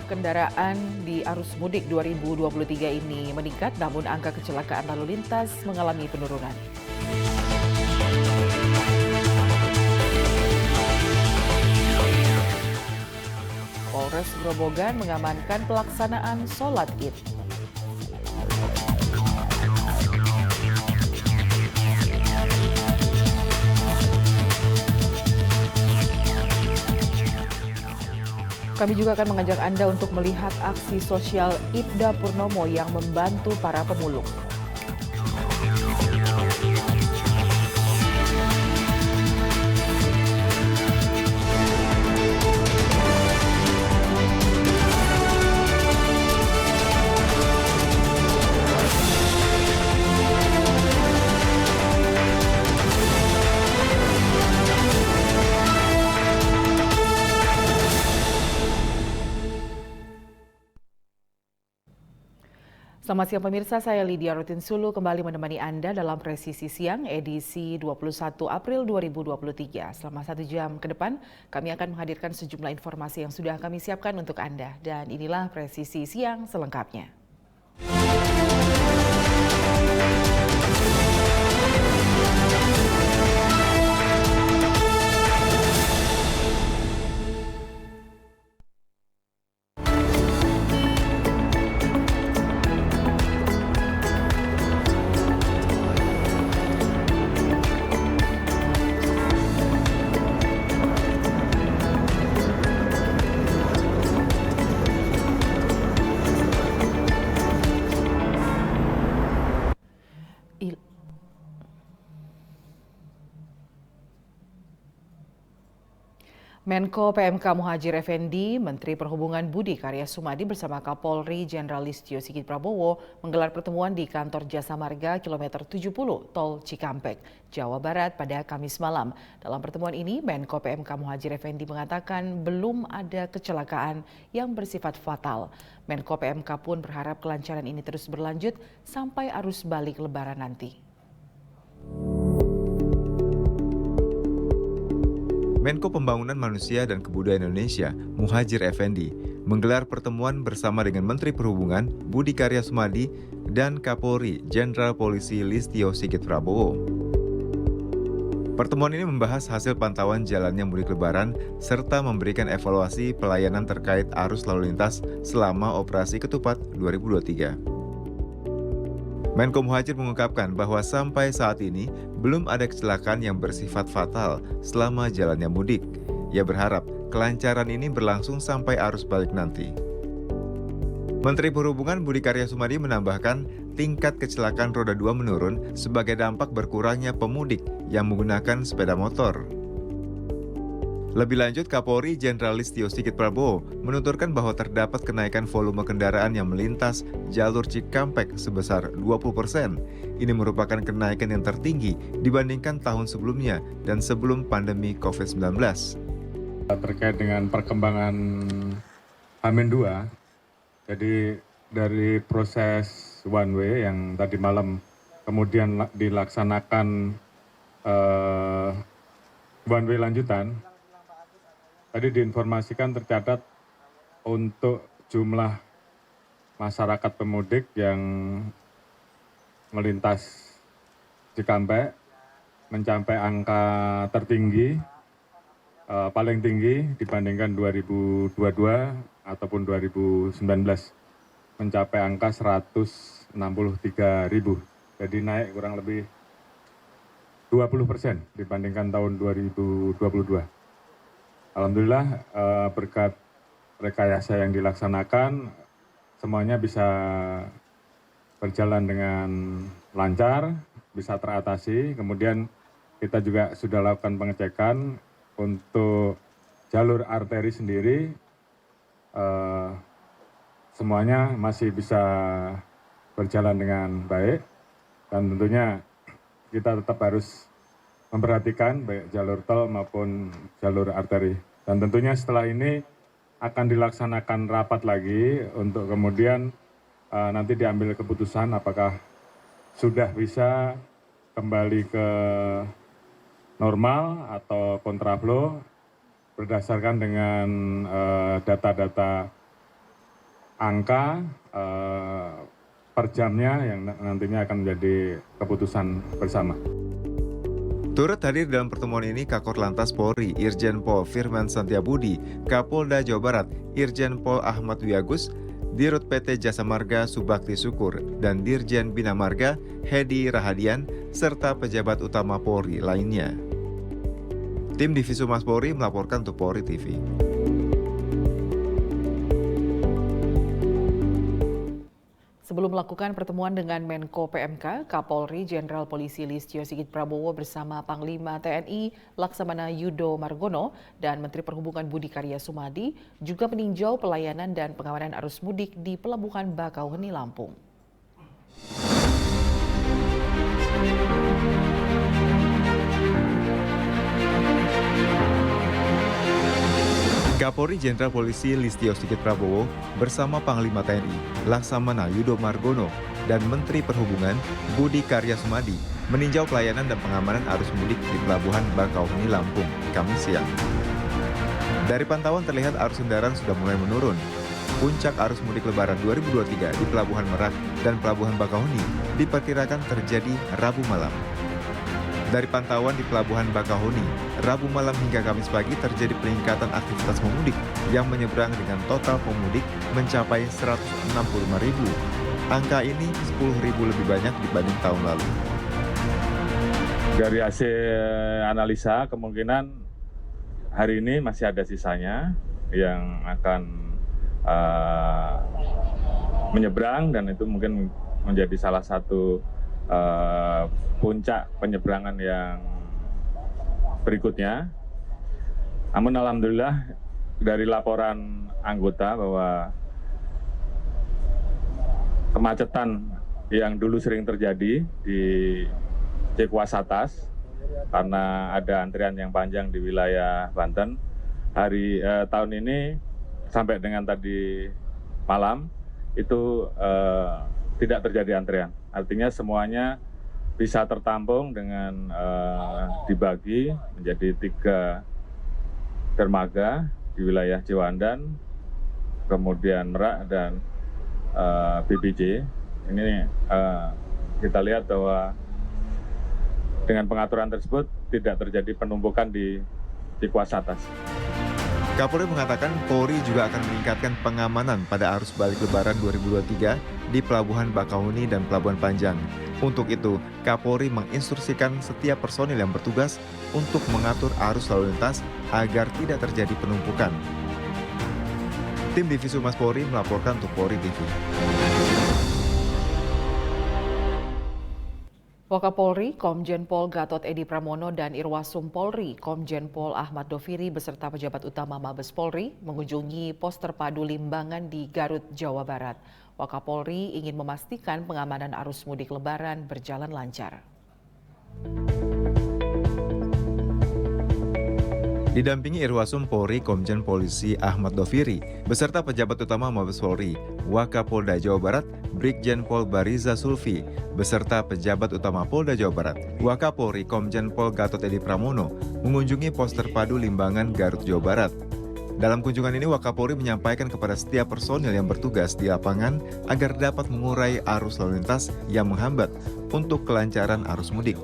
kendaraan di arus mudik 2023 ini meningkat, namun angka kecelakaan lalu lintas mengalami penurunan. Polres Grobogan mengamankan pelaksanaan sholat Id. Kami juga akan mengajak Anda untuk melihat aksi sosial Ibda Purnomo yang membantu para pemulung. Selamat siang pemirsa, saya Lydia Rotinsulu kembali menemani Anda dalam Presisi Siang edisi 21 April 2023. Selama 1 jam ke depan, kami akan menghadirkan sejumlah informasi yang sudah kami siapkan untuk Anda. Dan inilah Presisi Siang selengkapnya. Menko PMK Muhadjir Effendi, Menteri Perhubungan Budi Karya Sumadi bersama Kapolri Jenderal Listio Sigit Prabowo menggelar pertemuan di kantor Jasa Marga kilometer 70 Tol Cikampek, Jawa Barat pada Kamis malam. Dalam pertemuan ini, Menko PMK Muhadjir Effendi mengatakan belum ada kecelakaan yang bersifat fatal. Menko PMK pun berharap kelancaran ini terus berlanjut sampai arus balik Lebaran nanti. Menko Pembangunan Manusia dan Kebudayaan Indonesia, Muhadjir Effendi, menggelar pertemuan bersama dengan Menteri Perhubungan Budi Karya Sumadi dan Kapolri Jenderal Polisi Listio Sigit Prabowo. Pertemuan ini membahas hasil pantauan jalannya mudik Lebaran serta memberikan evaluasi pelayanan terkait arus lalu lintas selama operasi ketupat 2023. Menko Muhadjir mengungkapkan bahwa sampai saat ini belum ada kecelakaan yang bersifat fatal selama jalannya mudik. Ia berharap kelancaran ini berlangsung sampai arus balik nanti. Menteri Perhubungan Budi Karya Sumadi menambahkan tingkat kecelakaan roda 2 menurun sebagai dampak berkurangnya pemudik yang menggunakan sepeda motor. Lebih lanjut, Kapolri Jenderal Listio Sigit Prabowo menuturkan bahwa terdapat kenaikan volume kendaraan yang melintas jalur Cikampek sebesar 20%. Ini merupakan kenaikan yang tertinggi dibandingkan tahun sebelumnya dan sebelum pandemi COVID-19. Terkait dengan perkembangan H-2, jadi dari proses one way yang tadi malam kemudian dilaksanakan one way lanjutan, tadi diinformasikan tercatat untuk jumlah masyarakat pemudik yang melintas Cikampek mencapai angka tertinggi, paling tinggi dibandingkan 2022 ataupun 2019, mencapai angka 163.000. Jadi naik kurang lebih 20% dibandingkan tahun 2022. Alhamdulillah berkat rekayasa yang dilaksanakan semuanya bisa berjalan dengan lancar, bisa teratasi. Kemudian kita juga sudah lakukan pengecekan untuk jalur arteri sendiri, semuanya masih bisa berjalan dengan baik dan tentunya kita tetap harus memperhatikan baik jalur tol maupun jalur arteri. Dan tentunya setelah ini akan dilaksanakan rapat lagi untuk kemudian nanti diambil keputusan apakah sudah bisa kembali ke normal atau kontraflow berdasarkan dengan data-data angka per jamnya yang nantinya akan menjadi keputusan bersama. Turut hadir dalam pertemuan ini Kakor Lantas Polri, Irjen Pol Firman Santiabudi, Kapolda Jawa Barat, Irjen Pol Ahmad Wiyagus, Dirut PT Jasa Marga Subakti Syukur, dan Dirjen Bina Marga Hedi Rahadian, serta pejabat utama Polri lainnya. Tim Divisi Humas Polri melaporkan untuk Polri TV. Sebelum melakukan pertemuan dengan Menko PMK, Kapolri Jenderal Polisi Listio Sigit Prabowo bersama Panglima TNI Laksamana Yudo Margono dan Menteri Perhubungan Budi Karya Sumadi juga meninjau pelayanan dan pengamanan arus mudik di Pelabuhan Bakauheni, Lampung. Kapolri Jenderal Polisi Listio Sigit Prabowo bersama Panglima TNI Laksamana Yudo Margono dan Menteri Perhubungan Budi Karya Sumadi meninjau pelayanan dan pengamanan arus mudik di Pelabuhan Bakauheni, Lampung, Kamis siang. Dari pantauan terlihat arus kendaraan sudah mulai menurun. Puncak arus mudik Lebaran 2023 di Pelabuhan Merak dan Pelabuhan Bakauheni diperkirakan terjadi Rabu malam. Dari pantauan di Pelabuhan Bakauheni, Rabu malam hingga Kamis pagi terjadi peningkatan aktivitas pemudik yang menyeberang dengan total pemudik mencapai 165.000. Angka ini 10.000 lebih banyak dibanding tahun lalu. Dari hasil analisa, kemungkinan hari ini masih ada sisanya yang akan menyeberang, dan itu mungkin menjadi salah satu puncak penyeberangan yang berikutnya. Namun alhamdulillah dari laporan anggota bahwa kemacetan yang dulu sering terjadi di Cikuas Atas karena ada antrian yang panjang di wilayah Banten, tahun ini sampai dengan tadi malam itu tidak terjadi antrian. Artinya semuanya bisa tertampung dengan dibagi menjadi 3 dermaga di wilayah Ciwandan, kemudian Merak, dan BPJ. Ini kita lihat bahwa dengan pengaturan tersebut tidak terjadi penumpukan di Cikuas Atas. Kapolri mengatakan Polri juga akan meningkatkan pengamanan pada arus balik Lebaran 2023 di Pelabuhan Bakauheni dan Pelabuhan Panjang. Untuk itu, Kapolri menginstruksikan setiap personil yang bertugas untuk mengatur arus lalu lintas agar tidak terjadi penumpukan. Tim Divisi Humas Polri melaporkan untuk Polri TV. Wakapolri, Komjen Pol Gatot Edi Pramono dan Irwasum Polri, Komjen Pol Ahmad Doviri beserta pejabat utama Mabes Polri mengunjungi pos terpadu Limbangan di Garut, Jawa Barat. Wakapolri ingin memastikan pengamanan arus mudik Lebaran berjalan lancar. Didampingi Irwasum Polri, Komjen Polisi Ahmad Doviri beserta pejabat utama Mabes Polri, Wakapolda Jawa Barat, Brigjen Pol Bariza Sulfi beserta pejabat utama Polda Jawa Barat, Wakapolri Komjen Pol Gatot Edi Pramono mengunjungi pos terpadu Limbangan, Garut, Jawa Barat. Dalam kunjungan ini Wakapolri menyampaikan kepada setiap personil yang bertugas di lapangan agar dapat mengurai arus lalu lintas yang menghambat untuk kelancaran arus mudik.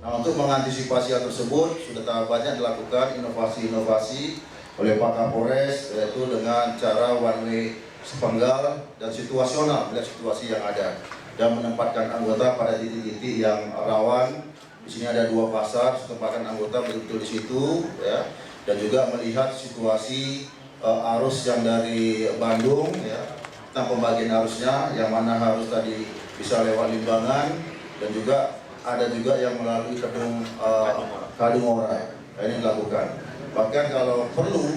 Nah, untuk mengantisipasi hal tersebut sudah banyak dilakukan inovasi-inovasi oleh Pak Kapolres, yaitu dengan cara one way sepenggal dan situasional melihat situasi yang ada dan menempatkan anggota pada titik-titik yang rawan. Di sini ada 2 pasar, tempatkan anggota betul-betul di situ, ya, dan juga melihat situasi arus yang dari Bandung, ya, tentang pembagian arusnya, yang mana harus tadi bisa lewat Limbangan dan juga ada juga yang melalui Kadungora. Nah, ini dilakukan. Bahkan kalau perlu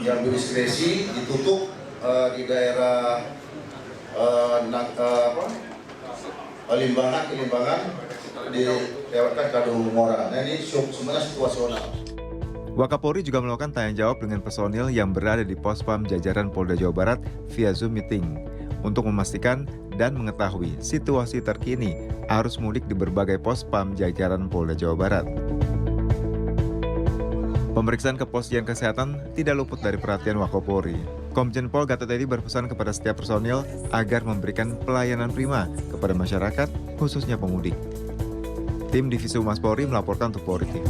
yang berdiskresi ditutup di daerah Limbangan dilewatkan Kadungora. Nah, ini semuanya situasional. Wakapolri juga melakukan tanya jawab dengan personil yang berada di pos PAM jajaran Polda Jawa Barat via Zoom meeting untuk memastikan dan mengetahui situasi terkini arus mudik di berbagai pos PAM jajaran Polda Jawa Barat. Pemeriksaan kepolisian kesehatan tidak luput dari perhatian Wakapolri. Komjen Pol Gatot Edi berpesan kepada setiap personil agar memberikan pelayanan prima kepada masyarakat, khususnya pemudik. Tim Divisi Humas Polri melaporkan untuk Polri TV.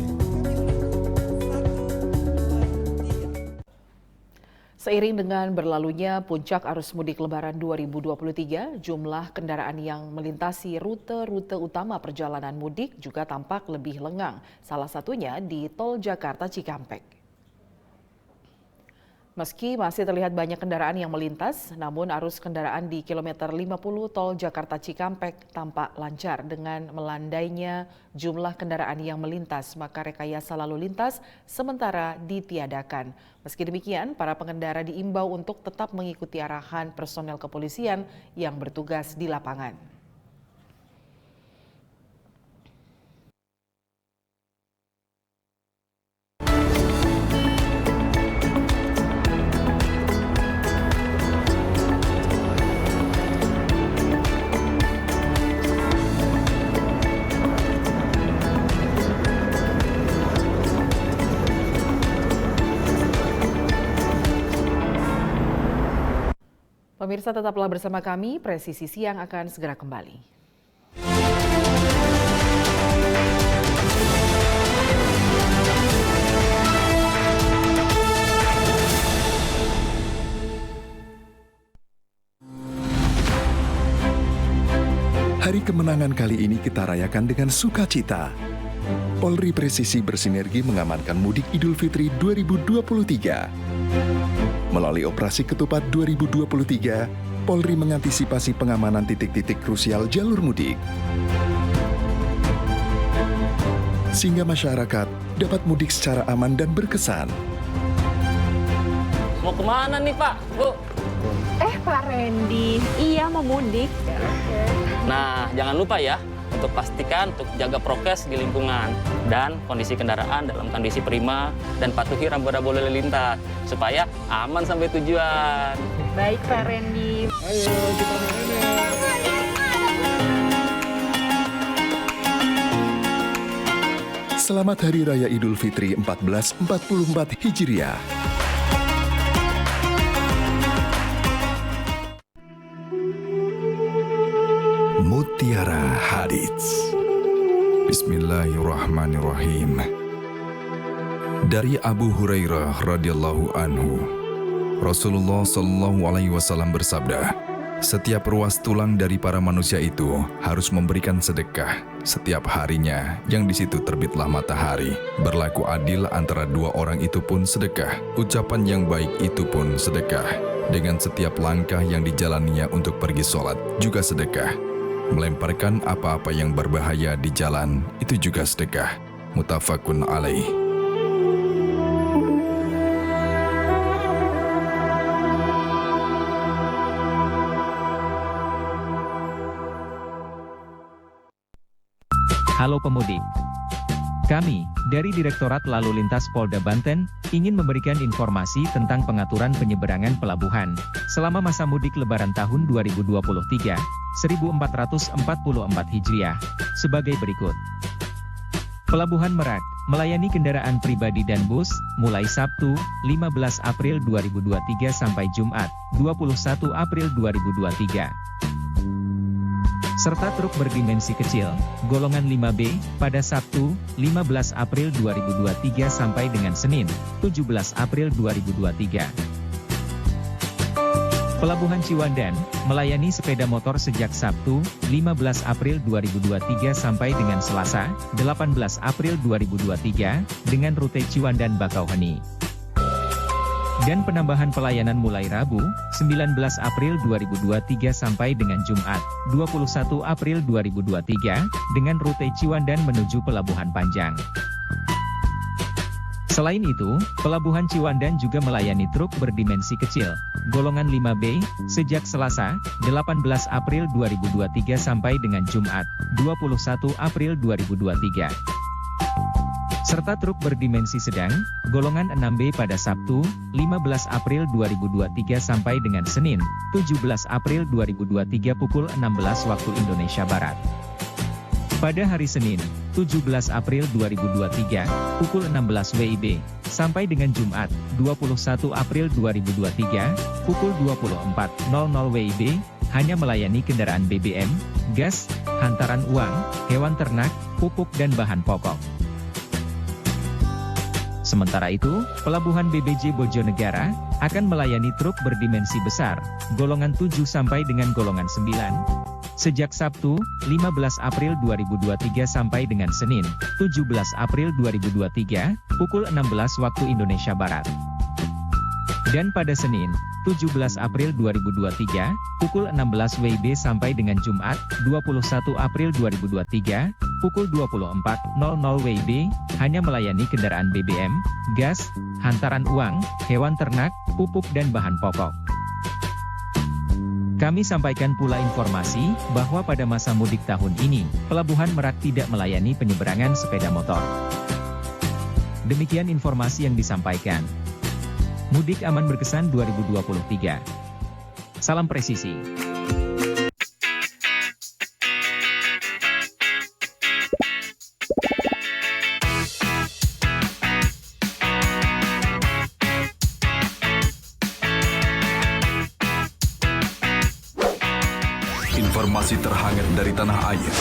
Seiring dengan berlalunya puncak arus mudik Lebaran 2023, jumlah kendaraan yang melintasi rute-rute utama perjalanan mudik juga tampak lebih lengang, salah satunya di Tol Jakarta Cikampek. Meski masih terlihat banyak kendaraan yang melintas, namun arus kendaraan di kilometer 50 Tol Jakarta Cikampek tampak lancar dengan melandainya jumlah kendaraan yang melintas, maka rekayasa lalu lintas sementara ditiadakan. Meski demikian, para pengendara diimbau untuk tetap mengikuti arahan personel kepolisian yang bertugas di lapangan. Pemirsa, tetaplah bersama kami, Presisi Siang akan segera kembali. Hari kemenangan kali ini kita rayakan dengan sukacita. Polri Presisi bersinergi mengamankan mudik Idul Fitri 2023. Melalui Operasi Ketupat 2023, Polri mengantisipasi pengamanan titik-titik krusial jalur mudik. Sehingga masyarakat dapat mudik secara aman dan berkesan. Mau kemana nih Pak, Bu? Pak Randy, iya mau mudik. Nah, jangan lupa ya, untuk pastikan untuk jaga prokes di lingkungan dan kondisi kendaraan dalam kondisi prima dan patuhi rambu-rambu lalu lintas supaya aman sampai tujuan. Baik Pak Randy. Ayo kita main ya. Selamat Hari Raya Idul Fitri 1444 Hijriah. Mutiara Hadits. Bismillahirrahmanirrahim. Dari Abu Hurairah radhiyallahu anhu, Rasulullah Shallallahu alaihi wasallam bersabda, setiap ruas tulang dari para manusia itu harus memberikan sedekah setiap harinya yang di situ terbitlah matahari. Berlaku adil antara dua orang itu pun sedekah. Ucapan yang baik itu pun sedekah. Dengan setiap langkah yang dijalaninya untuk pergi sholat juga sedekah. Melemparkan apa-apa yang berbahaya di jalan itu juga sedekah. Muttafaqun alaih. Halo pemudik. Kami, dari Direktorat Lalu Lintas Polda Banten, ingin memberikan informasi tentang pengaturan penyeberangan pelabuhan selama masa mudik Lebaran tahun 2023, 1444 Hijriah, sebagai berikut. Pelabuhan Merak, melayani kendaraan pribadi dan bus, mulai Sabtu, 15 April 2023 sampai Jumat, 21 April 2023. Serta truk berdimensi kecil, golongan 5B, pada Sabtu, 15 April 2023 sampai dengan Senin, 17 April 2023. Pelabuhan Ciwandan, melayani sepeda motor sejak Sabtu, 15 April 2023 sampai dengan Selasa, 18 April 2023, dengan rute Ciwandan-Bakauheni. Dan penambahan pelayanan mulai Rabu, 19 April 2023 sampai dengan Jumat, 21 April 2023, dengan rute Ciwandan menuju Pelabuhan Panjang. Selain itu, Pelabuhan Ciwandan juga melayani truk berdimensi kecil, golongan 5B, sejak Selasa, 18 April 2023 sampai dengan Jumat, 21 April 2023. Serta truk berdimensi sedang, golongan 6B pada Sabtu, 15 April 2023 sampai dengan Senin, 17 April 2023 pukul 16 waktu Indonesia Barat. Pada hari Senin, 17 April 2023, pukul 16 WIB, sampai dengan Jumat, 21 April 2023, pukul 24.00 WIB, hanya melayani kendaraan BBM, gas, hantaran uang, hewan ternak, pupuk dan bahan pokok. Sementara itu, Pelabuhan BBJ Bojonegara akan melayani truk berdimensi besar, golongan 7 sampai dengan golongan 9, sejak Sabtu, 15 April 2023 sampai dengan Senin, 17 April 2023, pukul 16 waktu Indonesia Barat. Dan pada Senin, 17 April 2023, pukul 16 WIB sampai dengan Jumat, 21 April 2023, pukul 24.00 WIB, hanya melayani kendaraan BBM, gas, hantaran uang, hewan ternak, pupuk dan bahan pokok. Kami sampaikan pula informasi bahwa pada masa mudik tahun ini, Pelabuhan Merak tidak melayani penyeberangan sepeda motor. Demikian informasi yang disampaikan. Mudik Aman Berkesan 2023. Salam presisi. Informasi terhangat dari tanah air.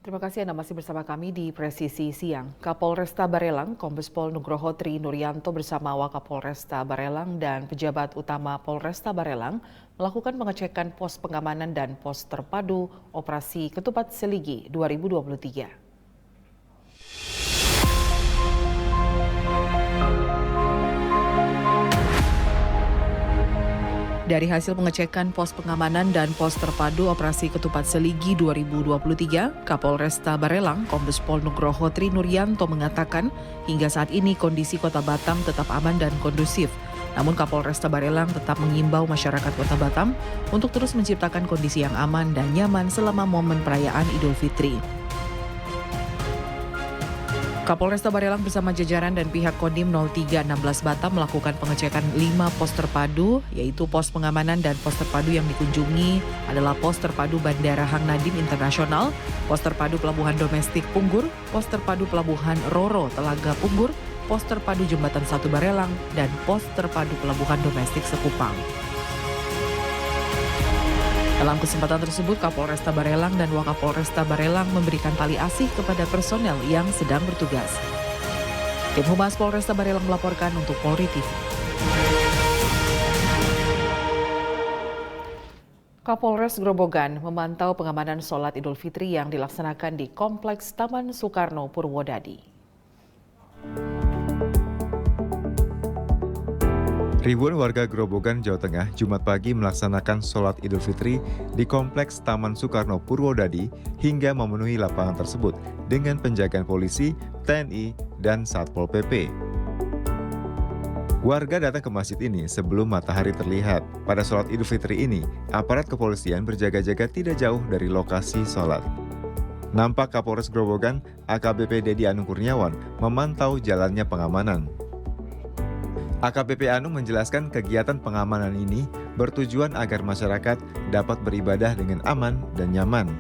Terima kasih Anda masih bersama kami di Presisi Siang. Kapolresta Barelang, Kombes Pol Nugroho Tri Nuryanto bersama Wakapolresta Barelang dan pejabat utama Polresta Barelang melakukan pengecekan pos pengamanan dan pos terpadu Operasi Ketupat Seligi 2023. Dari hasil pengecekan pos pengamanan dan pos terpadu Operasi Ketupat Seligi 2023, Kapolresta Barelang, Kombes Pol Nugroho Tri Nuryanto mengatakan hingga saat ini kondisi Kota Batam tetap aman dan kondusif. Namun Kapolresta Barelang tetap mengimbau masyarakat Kota Batam untuk terus menciptakan kondisi yang aman dan nyaman selama momen perayaan Idul Fitri. Kapolresta Barelang bersama jajaran dan pihak Kodim 0316 Batam melakukan pengecekan 5 pos terpadu, yaitu pos pengamanan dan pos terpadu yang dikunjungi adalah pos terpadu Bandara Hang Nadiem Internasional, pos terpadu Pelabuhan Domestik Punggur, pos terpadu Pelabuhan Roro Telaga Punggur, pos terpadu Jembatan 1 Barelang, dan pos terpadu Pelabuhan Domestik Sekupang. Dalam kesempatan tersebut, Kapolresta Barelang dan Wakapolresta Barelang memberikan tali asih kepada personel yang sedang bertugas. Tim Humas Polresta Barelang melaporkan untuk Polri TV. Kapolres Grobogan memantau pengamanan sholat Idul Fitri yang dilaksanakan di Kompleks Taman Soekarno Purwodadi. Ribuan warga Grobogan, Jawa Tengah, Jumat pagi melaksanakan sholat Idul Fitri di Kompleks Taman Soekarno Purwodadi hingga memenuhi lapangan tersebut dengan penjagaan polisi, TNI, dan Satpol PP. Warga datang ke masjid ini sebelum matahari terlihat. Pada sholat Idul Fitri ini, aparat kepolisian berjaga-jaga tidak jauh dari lokasi sholat. Nampak Kapolres Grobogan, AKBP Dedi Anung Kurniawan, memantau jalannya pengamanan. AKBP Anung menjelaskan kegiatan pengamanan ini bertujuan agar masyarakat dapat beribadah dengan aman dan nyaman.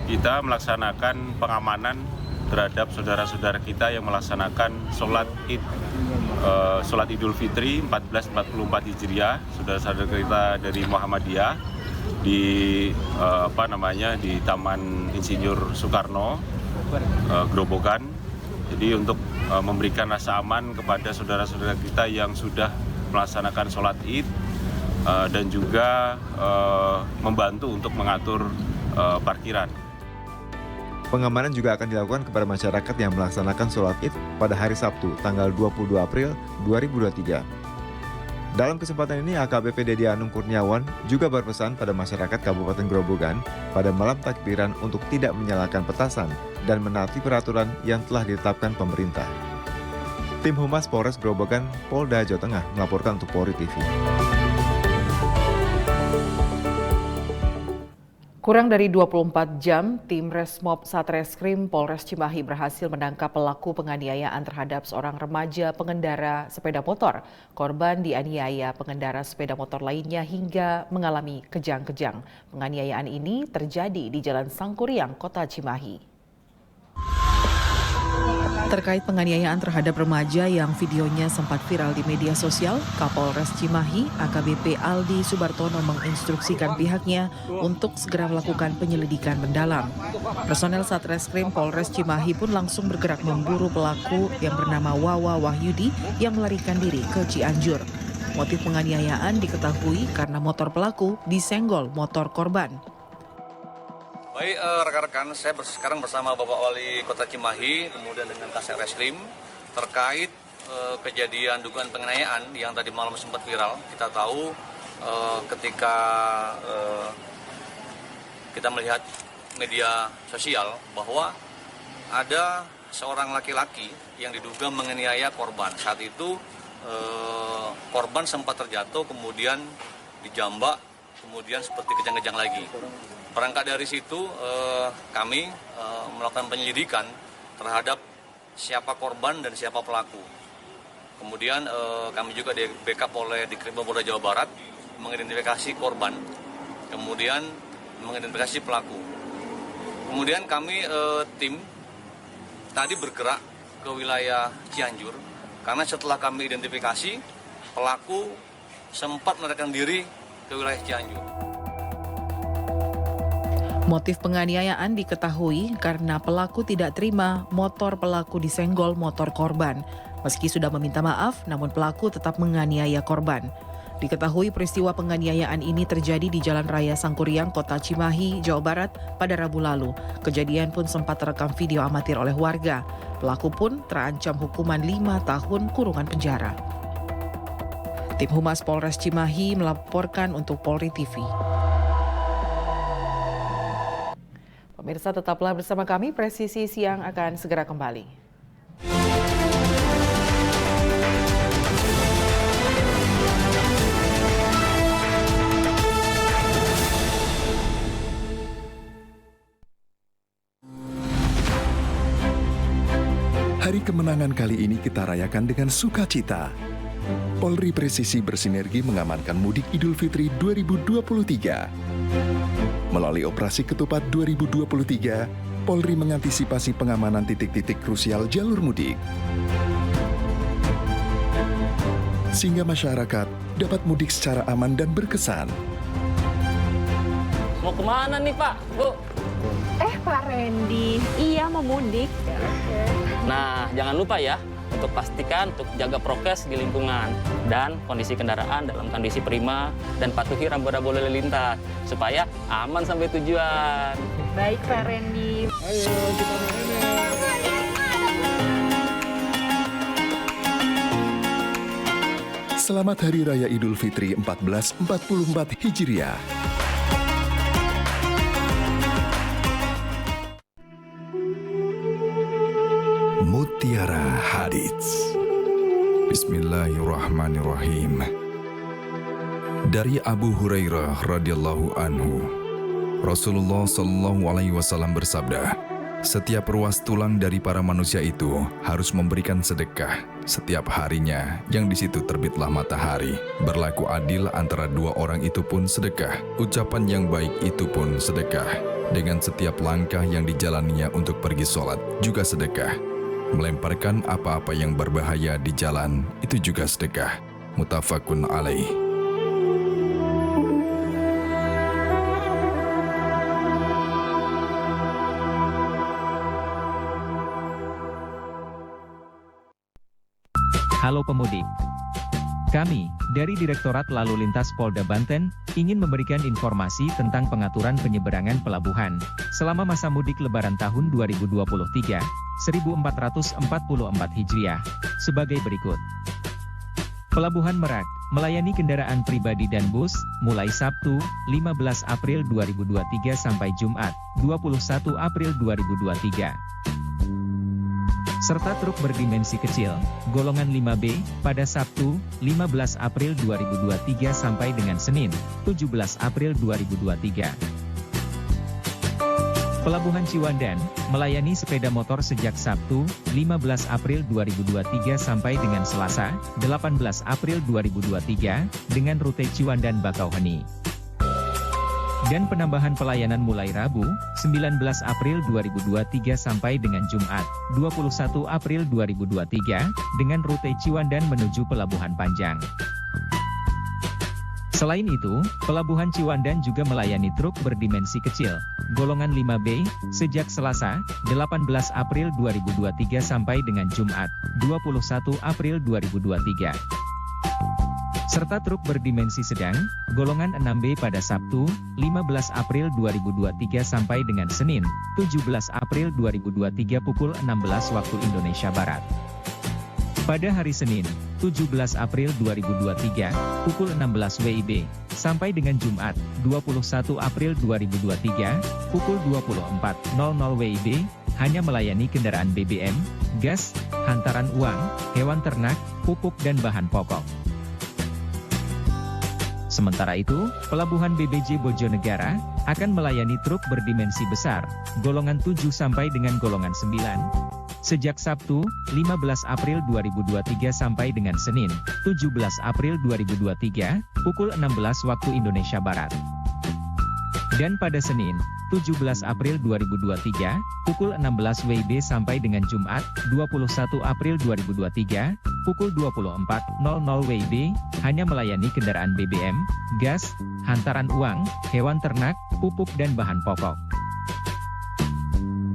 Kita melaksanakan pengamanan terhadap saudara-saudara kita yang melaksanakan sholat Idul Fitri 1444 Hijriah, saudara-saudara kita dari Muhammadiyah di di Taman Insinyur Soekarno Grobogan. Jadi untuk memberikan rasa aman kepada saudara-saudara kita yang sudah melaksanakan sholat Id dan juga membantu untuk mengatur parkiran. Pengamanan juga akan dilakukan kepada masyarakat yang melaksanakan sholat Id pada hari Sabtu, tanggal 22 April 2023. Dalam kesempatan ini, AKBP Dedi Anung Kurniawan juga berpesan pada masyarakat Kabupaten Grobogan pada malam takbiran untuk tidak menyalakan petasan dan menaati peraturan yang telah ditetapkan pemerintah. Tim Humas Polres Grobogan, Polda Jawa Tengah melaporkan untuk Polri TV. Kurang dari 24 jam, tim Resmob Satreskrim Polres Cimahi berhasil menangkap pelaku penganiayaan terhadap seorang remaja pengendara sepeda motor. Korban dianiaya pengendara sepeda motor lainnya hingga mengalami kejang-kejang. Penganiayaan ini terjadi di Jalan Sangkuriang, Kota Cimahi. Terkait penganiayaan terhadap remaja yang videonya sempat viral di media sosial, Kapolres Cimahi, AKBP Aldi Subartono menginstruksikan pihaknya untuk segera melakukan penyelidikan mendalam. Personel Satreskrim Polres Cimahi pun langsung bergerak memburu pelaku yang bernama Wawa Wahyudi yang melarikan diri ke Cianjur. Motif penganiayaan diketahui karena motor pelaku disenggol motor korban. Baik, rekan-rekan, saya sekarang bersama Bapak Wali Kota Cimahi, kemudian dengan Kasat Reskrim, terkait kejadian dugaan penganiayaan yang tadi malam sempat viral. Kita tahu ketika kita melihat media sosial bahwa ada seorang laki-laki yang diduga menganiaya korban. Saat itu korban sempat terjatuh, kemudian dijambak, kemudian seperti kejang-kejang lagi. Berangkat dari situ kami melakukan penyelidikan terhadap siapa korban dan siapa pelaku. Kemudian kami juga di backup oleh Dikrim Polda Jawa Barat mengidentifikasi korban, kemudian mengidentifikasi pelaku. Kemudian kami tim tadi bergerak ke wilayah Cianjur karena setelah kami identifikasi pelaku sempat melarikan diri ke wilayah Cianjur. Motif penganiayaan diketahui karena pelaku tidak terima motor pelaku disenggol motor korban. Meski sudah meminta maaf, namun pelaku tetap menganiaya korban. Diketahui peristiwa penganiayaan ini terjadi di Jalan Raya Sangkuriang, Kota Cimahi, Jawa Barat pada Rabu lalu. Kejadian pun sempat terekam video amatir oleh warga. Pelaku pun terancam hukuman 5 tahun kurungan penjara. Tim Humas Polres Cimahi melaporkan untuk Polri TV. Pemirsa, tetaplah bersama kami, Presisi Siang akan segera kembali. Hari kemenangan kali ini kita rayakan dengan sukacita. Polri Presisi bersinergi mengamankan mudik Idul Fitri 2023. Melalui Operasi Ketupat 2023, Polri mengantisipasi pengamanan titik-titik krusial jalur mudik. Sehingga masyarakat dapat mudik secara aman dan berkesan. Mau kemana nih Pak, Bu? Pak Randy, iya mau mudik. Nah, jangan lupa ya, untuk pastikan untuk jaga prokes di lingkungan dan kondisi kendaraan dalam kondisi prima dan patuhi rambu-rambu lalu lintas supaya aman sampai tujuan. Baik Pak Randy. Ayo kita main ya. Selamat Hari Raya Idul Fitri 1444 Hijriah. Mutiara Hadits. Bismillahirrahmanirrahim. Dari Abu Hurairah radhiyallahu anhu, Rasulullah Shallallahu alaihi wasallam bersabda, setiap ruas tulang dari para manusia itu harus memberikan sedekah setiap harinya yang di situ terbitlah matahari. Berlaku adil antara dua orang itu pun sedekah. Ucapan yang baik itu pun sedekah. Dengan setiap langkah yang dijalaninya untuk pergi sholat juga sedekah. Melemparkan apa-apa yang berbahaya di jalan itu juga sedekah. Muttafaqun alaih. Halo pemudik. Kami, dari Direktorat Lalu Lintas Polda Banten, ingin memberikan informasi tentang pengaturan penyeberangan pelabuhan selama masa mudik Lebaran tahun 2023, 1444 Hijriah, sebagai berikut. Pelabuhan Merak melayani kendaraan pribadi dan bus mulai Sabtu 15 April 2023 sampai Jumat 21 April 2023. Serta truk berdimensi kecil, golongan 5B, pada Sabtu, 15 April 2023 sampai dengan Senin, 17 April 2023. Pelabuhan Ciwandan, melayani sepeda motor sejak Sabtu, 15 April 2023 sampai dengan Selasa, 18 April 2023, dengan rute Ciwandan-Bakauheni. Dan penambahan pelayanan mulai Rabu, 19 April 2023 sampai dengan Jumat, 21 April 2023, dengan rute Ciwandan menuju Pelabuhan Panjang. Selain itu, Pelabuhan Ciwandan juga melayani truk berdimensi kecil, golongan 5B, sejak Selasa, 18 April 2023 sampai dengan Jumat, 21 April 2023. Serta truk berdimensi sedang, golongan 6B pada Sabtu, 15 April 2023 sampai dengan Senin, 17 April 2023 pukul 16 waktu Indonesia Barat. Pada hari Senin, 17 April 2023, pukul 16 WIB, sampai dengan Jumat, 21 April 2023, pukul 24.00 WIB, hanya melayani kendaraan BBM, gas, hantaran uang, hewan ternak, pupuk dan bahan pokok. Sementara itu, Pelabuhan BBC Bojonegara akan melayani truk berdimensi besar, golongan 7 sampai dengan golongan 9. Sejak Sabtu, 15 April 2023 sampai dengan Senin, 17 April 2023, pukul 16 waktu Indonesia Barat. Dan pada Senin, 17 April 2023, pukul 16 WIB sampai dengan Jumat, 21 April 2023, pukul 24.00 WIB, hanya melayani kendaraan BBM, gas, hantaran uang, hewan ternak, pupuk dan bahan pokok.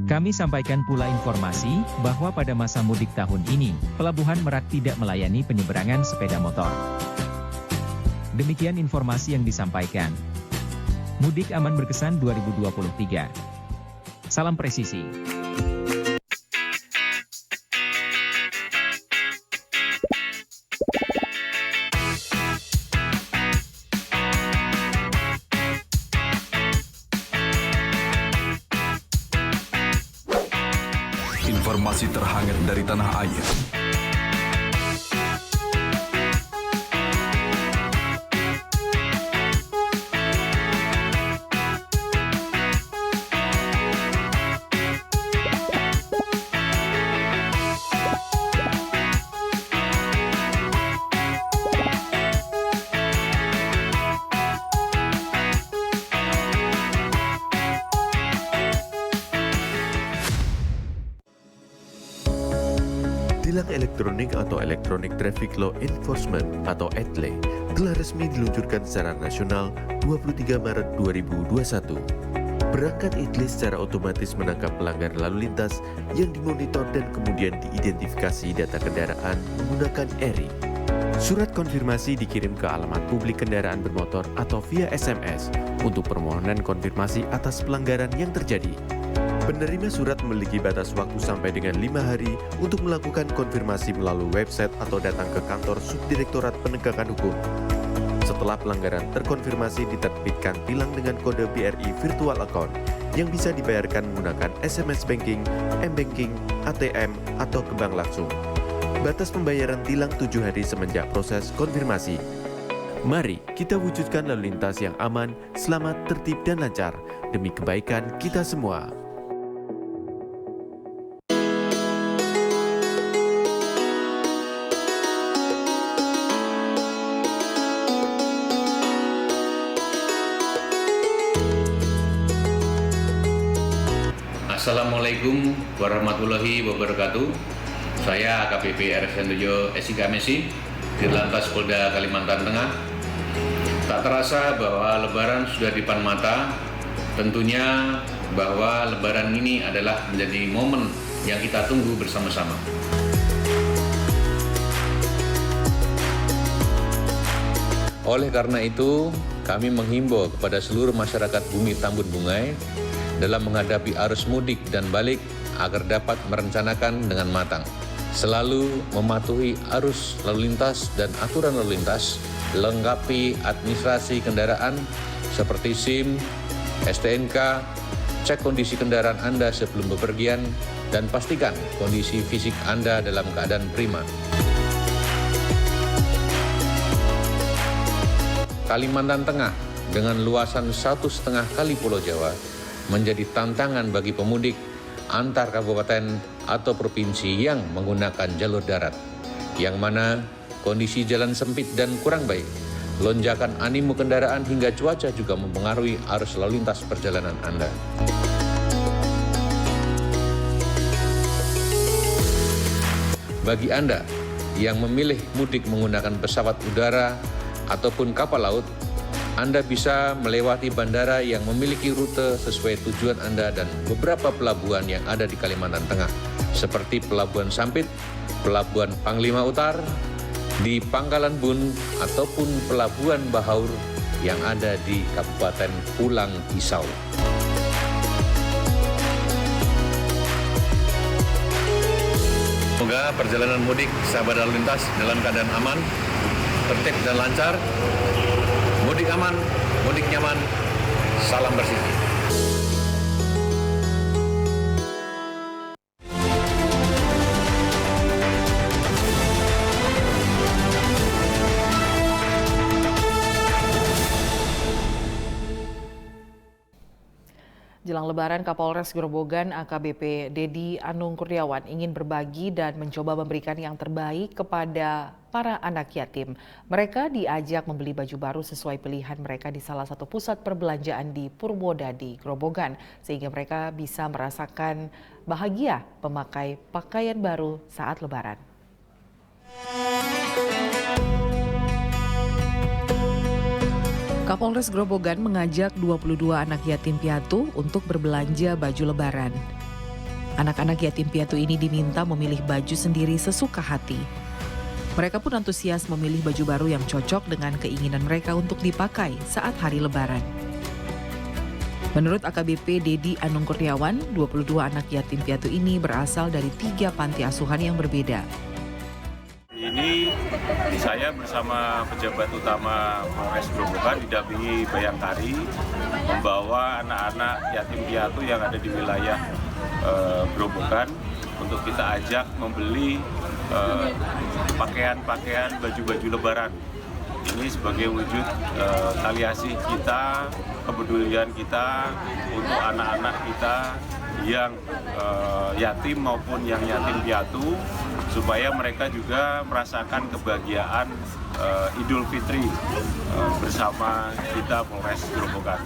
Kami sampaikan pula informasi bahwa pada masa mudik tahun ini, Pelabuhan Merak tidak melayani penyeberangan sepeda motor. Demikian informasi yang disampaikan. Mudik Aman Berkesan 2023. Salam presisi. Informasi terhangat dari tanah air. Tilang elektronik atau Electronic Traffic Law Enforcement atau ETLE telah resmi diluncurkan secara nasional 23 Maret 2021. Perangkat ETLE secara otomatis menangkap pelanggar lalu lintas yang dimonitor dan kemudian diidentifikasi data kendaraan menggunakan ERI. Surat konfirmasi dikirim ke alamat publik kendaraan bermotor atau via SMS untuk permohonan konfirmasi atas pelanggaran yang terjadi. Penerima surat memiliki batas waktu sampai dengan 5 hari untuk melakukan konfirmasi melalui website atau datang ke kantor Subdirektorat Penegakan Hukum. Setelah pelanggaran terkonfirmasi diterbitkan tilang dengan kode BRI Virtual Account yang bisa dibayarkan menggunakan SMS Banking, M-Banking, ATM, atau ke bank langsung. Batas pembayaran tilang 7 hari semenjak proses konfirmasi. Mari kita wujudkan lalu lintas yang aman, selamat, tertib, dan lancar demi kebaikan kita semua. Assalamualaikum warahmatullahi wabarakatuh. Saya AKBP RS7 SIK Mesi, Dirlantas Polda Kalimantan Tengah. Tak terasa bahwa Lebaran sudah di depan mata. Tentunya bahwa Lebaran ini adalah menjadi momen yang kita tunggu bersama-sama. Oleh karena itu, kami menghimbau kepada seluruh masyarakat Bumi Tambun Bungai dalam menghadapi arus mudik dan balik agar dapat merencanakan dengan matang. Selalu mematuhi arus lalu lintas dan aturan lalu lintas, lengkapi administrasi kendaraan seperti SIM, STNK, cek kondisi kendaraan Anda sebelum bepergian, dan pastikan kondisi fisik Anda dalam keadaan prima. Kalimantan Tengah dengan luasan 1,5 kali Pulau Jawa menjadi tantangan bagi pemudik antar kabupaten atau provinsi yang menggunakan jalur darat, yang mana kondisi jalan sempit dan kurang baik, lonjakan animo kendaraan hingga cuaca juga mempengaruhi arus lalu lintas perjalanan Anda. Bagi Anda yang memilih mudik menggunakan pesawat udara ataupun kapal laut, Anda bisa melewati bandara yang memiliki rute sesuai tujuan Anda dan beberapa pelabuhan yang ada di Kalimantan Tengah, seperti Pelabuhan Sampit, Pelabuhan Panglima Utar, di Pangkalan Bun, ataupun Pelabuhan Bahaur yang ada di Kabupaten Pulang Pisau. Semoga perjalanan mudik sahabat lalu lintas dalam keadaan aman, tertib dan lancar. Mudik aman, mudik nyaman, salam bersih. Jelang Lebaran, Kapolres Grobogan AKBP Dedi Anung Kurniawan ingin berbagi dan mencoba memberikan yang terbaik kepada para anak yatim. Mereka diajak membeli baju baru sesuai pilihan mereka di salah satu pusat perbelanjaan di Purwodadi, Grobogan, sehingga mereka bisa merasakan bahagia memakai pakaian baru saat Lebaran. Kapolres Grobogan mengajak 22 anak yatim piatu untuk berbelanja baju Lebaran. Anak-anak yatim piatu ini diminta memilih baju sendiri sesuka hati. Mereka pun antusias memilih baju baru yang cocok dengan keinginan mereka untuk dipakai saat hari Lebaran. Menurut AKBP Dedi Anung Kurniawan, 22 anak yatim piatu ini berasal dari 3 panti asuhan yang berbeda. Ini saya bersama pejabat utama Polres Grobogan didampingi Bayangkari membawa anak-anak yatim piatu yang ada di wilayah Grobogan untuk kita ajak membeli pakaian-pakaian baju-baju Lebaran. Ini sebagai wujud tali asih kita, kepedulian kita untuk anak-anak kita yang yatim maupun yang yatim piatu, supaya mereka juga merasakan kebahagiaan Idul Fitri bersama kita Polres Grobogan.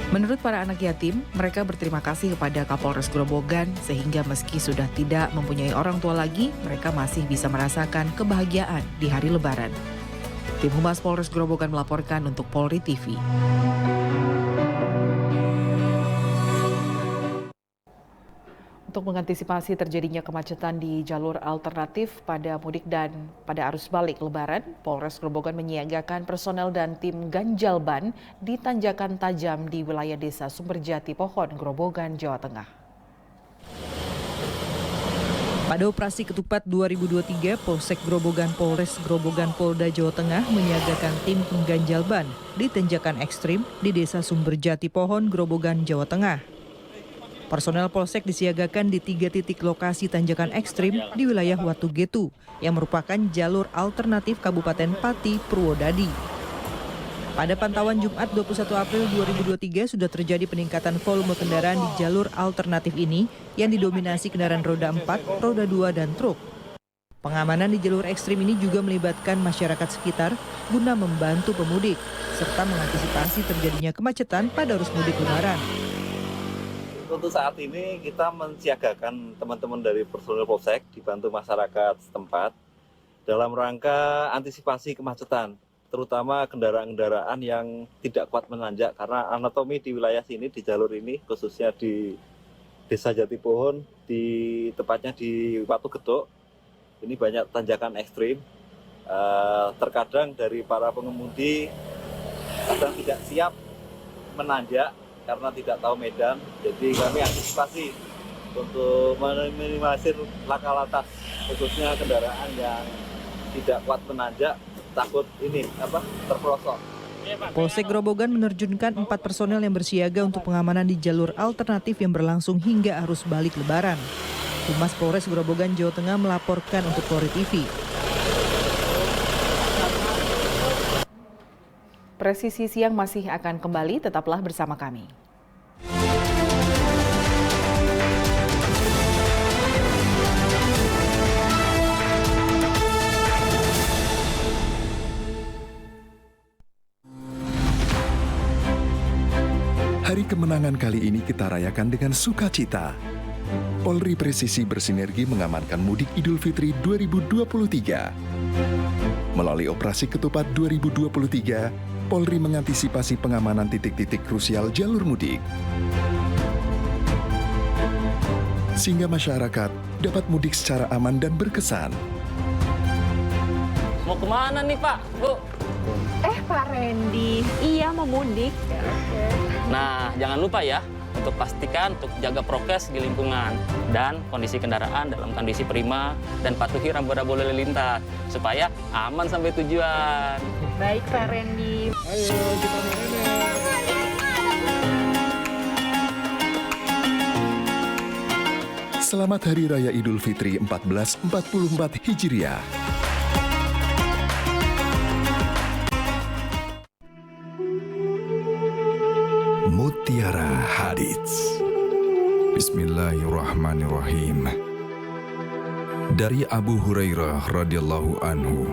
Menurut para anak yatim, mereka berterima kasih kepada Kapolres Grobogan sehingga meski sudah tidak mempunyai orang tua lagi, mereka masih bisa merasakan kebahagiaan di hari Lebaran. Tim Humas Polres Grobogan melaporkan untuk Polri TV. Untuk mengantisipasi terjadinya kemacetan di jalur alternatif pada mudik dan pada arus balik Lebaran, Polres Grobogan menyiagakan personel dan tim ganjal ban di tanjakan tajam di wilayah Desa Sumberjati Pohon, Grobogan, Jawa Tengah. Pada operasi ketupat 2023, Polsek Grobogan Polres Grobogan Polda Jawa Tengah menyiagakan tim pengganjal ban di tanjakan ekstrim di Desa Sumberjati Pohon, Grobogan, Jawa Tengah. Personel Polsek disiagakan di 3 titik lokasi tanjakan ekstrim di wilayah Watugetu yang merupakan jalur alternatif Kabupaten Pati, Purwodadi. Pada pantauan Jumat 21 April 2023 sudah terjadi peningkatan volume kendaraan di jalur alternatif ini yang didominasi kendaraan roda 4, roda 2, dan truk. Pengamanan di jalur ekstrim ini juga melibatkan masyarakat sekitar guna membantu pemudik serta mengantisipasi terjadinya kemacetan pada arus mudik Lebaran. Untuk saat ini kita mensiagakan teman-teman dari personel Polsek dibantu masyarakat setempat dalam rangka antisipasi kemacetan, terutama kendaraan-kendaraan yang tidak kuat menanjak karena anatomi di wilayah sini di jalur ini khususnya di Desa Jati Pohon, tepatnya di Watugetu, ini banyak tanjakan ekstrim. Terkadang dari para pengemudi kadang tidak siap menanjak karena tidak tahu medan, jadi kami antisipasi untuk meminimalisir laka lantas, khususnya kendaraan yang tidak kuat menanjak, takut terperosok. Polsek Grobogan menerjunkan 4 personel yang bersiaga untuk pengamanan di jalur alternatif yang berlangsung hingga arus balik Lebaran. Humas Polres Grobogan, Jawa Tengah melaporkan untuk Polri TV. Presisi Siang masih akan kembali, tetaplah bersama kami. Hari kemenangan kali ini kita rayakan dengan sukacita. Polri Presisi bersinergi mengamankan mudik Idul Fitri 2023. Melalui Operasi Ketupat 2023, Polri mengantisipasi pengamanan titik-titik krusial jalur mudik. Sehingga masyarakat dapat mudik secara aman dan berkesan. Mau kemana nih Pak, Bu? Pak Randy, iya mau mudik. Nah, jangan lupa ya, untuk pastikan untuk jaga prokes di lingkungan dan kondisi kendaraan dalam kondisi prima dan patuhi rambu-rambu lalu lintas supaya aman sampai tujuan. Baik Pak Randy. Ayo kita Selamat Hari Raya Idul Fitri 1444 Hijriah. Mutiara Hadits. Bismillahirrahmanirrahim. Dari Abu Hurairah radhiyallahu anhu,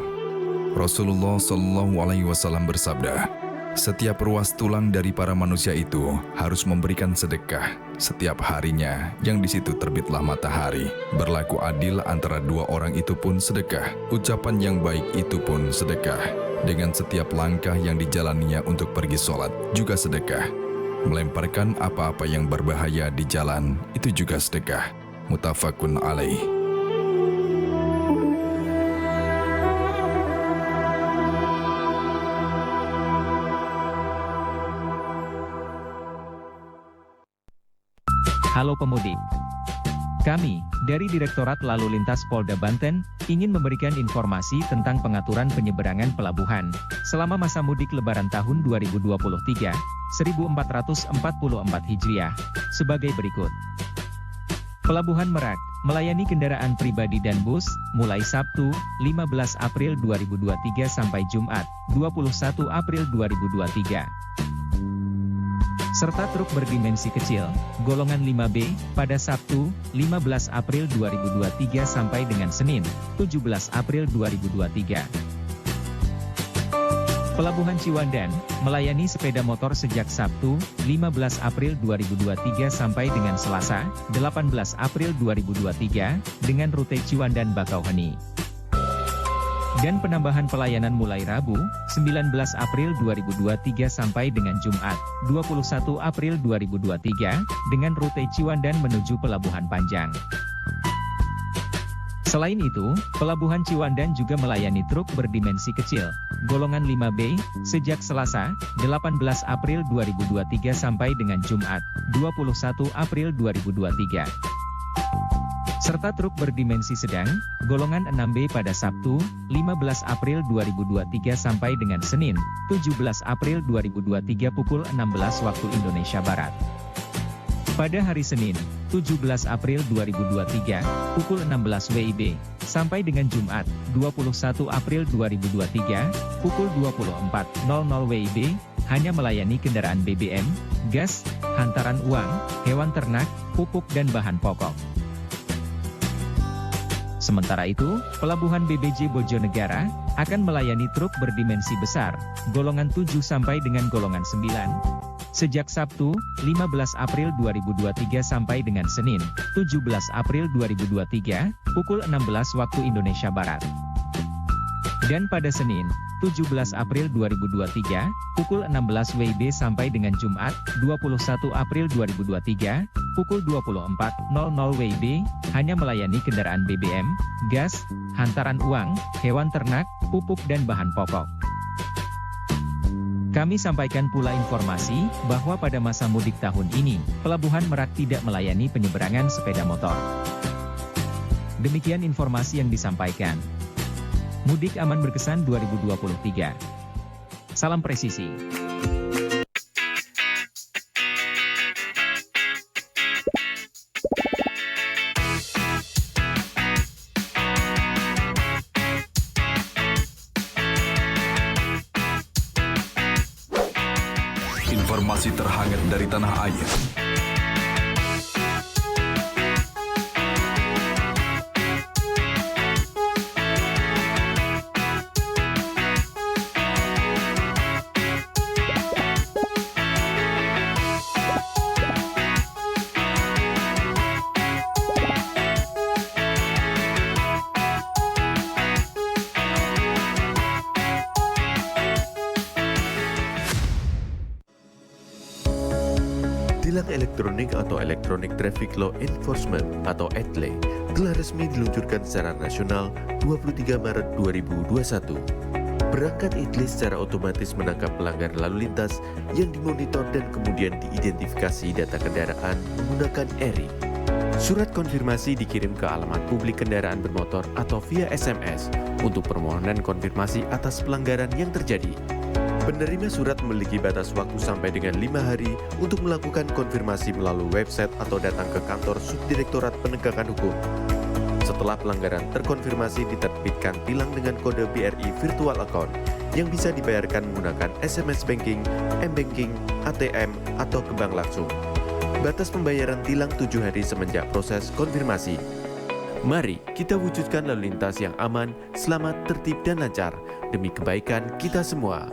Rasulullah Shallallahu alaihi wasallam bersabda, setiap ruas tulang dari para manusia itu harus memberikan sedekah setiap harinya yang di situ terbitlah matahari. Berlaku adil antara dua orang itu pun sedekah. Ucapan yang baik itu pun sedekah. Dengan setiap langkah yang dijalaninya untuk pergi sholat juga sedekah. Melemparkan apa-apa yang berbahaya di jalan itu juga sedekah. Muttafaqun alaih. Halo pemudik. Kami, dari Direktorat Lalu Lintas Polda Banten, ingin memberikan informasi tentang pengaturan penyeberangan pelabuhan selama masa mudik Lebaran tahun 2023, 1444 Hijriah, sebagai berikut. Pelabuhan Merak, melayani kendaraan pribadi dan bus, mulai Sabtu, 15 April 2023 sampai Jumat, 21 April 2023. Serta truk berdimensi kecil, golongan 5B, pada Sabtu, 15 April 2023 sampai dengan Senin, 17 April 2023. Pelabuhan Ciwandan, melayani sepeda motor sejak Sabtu, 15 April 2023 sampai dengan Selasa, 18 April 2023, dengan rute Ciwandan-Bakauheni. Dan penambahan pelayanan mulai Rabu, 19 April 2023 sampai dengan Jumat, 21 April 2023, dengan rute Ciwandan menuju Pelabuhan Panjang. Selain itu, Pelabuhan Ciwandan juga melayani truk berdimensi kecil, golongan 5B, sejak Selasa, 18 April 2023 sampai dengan Jumat, 21 April 2023. Serta truk berdimensi sedang, golongan 6B pada Sabtu, 15 April 2023 sampai dengan Senin, 17 April 2023 pukul 16 waktu Indonesia Barat. Pada hari Senin, 17 April 2023, pukul 16 WIB, sampai dengan Jumat, 21 April 2023, pukul 24.00 WIB, hanya melayani kendaraan BBM, gas, hantaran uang, hewan ternak, pupuk dan bahan pokok. Sementara itu, Pelabuhan BBJ Bojonegara akan melayani truk berdimensi besar, golongan 7 sampai dengan golongan 9. Sejak Sabtu, 15 April 2023 sampai dengan Senin, 17 April 2023, pukul 16 waktu Indonesia Barat. Dan pada Senin, 17 April 2023, pukul 16 WIB sampai dengan Jumat, 21 April 2023, pukul 24.00 WIB, hanya melayani kendaraan BBM, gas, hantaran uang, hewan ternak, pupuk dan bahan pokok. Kami sampaikan pula informasi bahwa pada masa mudik tahun ini, Pelabuhan Merak tidak melayani penyeberangan sepeda motor. Demikian informasi yang disampaikan. Mudik Aman Berkesan 2023. Salam presisi. Informasi terhangat dari tanah air. Tilang elektronik atau Electronic Traffic Law Enforcement atau ETLE telah resmi diluncurkan secara nasional 23 Maret 2021. Perangkat ETLE secara otomatis menangkap pelanggar lalu lintas yang dimonitor dan kemudian diidentifikasi data kendaraan menggunakan ERI. Surat konfirmasi dikirim ke alamat publik kendaraan bermotor atau via SMS untuk permohonan konfirmasi atas pelanggaran yang terjadi. Penerima surat memiliki batas waktu sampai dengan 5 hari untuk melakukan konfirmasi melalui website atau datang ke kantor Subdirektorat Penegakan Hukum. Setelah pelanggaran terkonfirmasi, diterbitkan tilang dengan kode BRI Virtual Account yang bisa dibayarkan menggunakan SMS Banking, M-Banking, ATM, atau ke bank langsung. Batas pembayaran tilang 7 hari semenjak proses konfirmasi. Mari kita wujudkan lalu lintas yang aman, selamat, tertib, dan lancar demi kebaikan kita semua.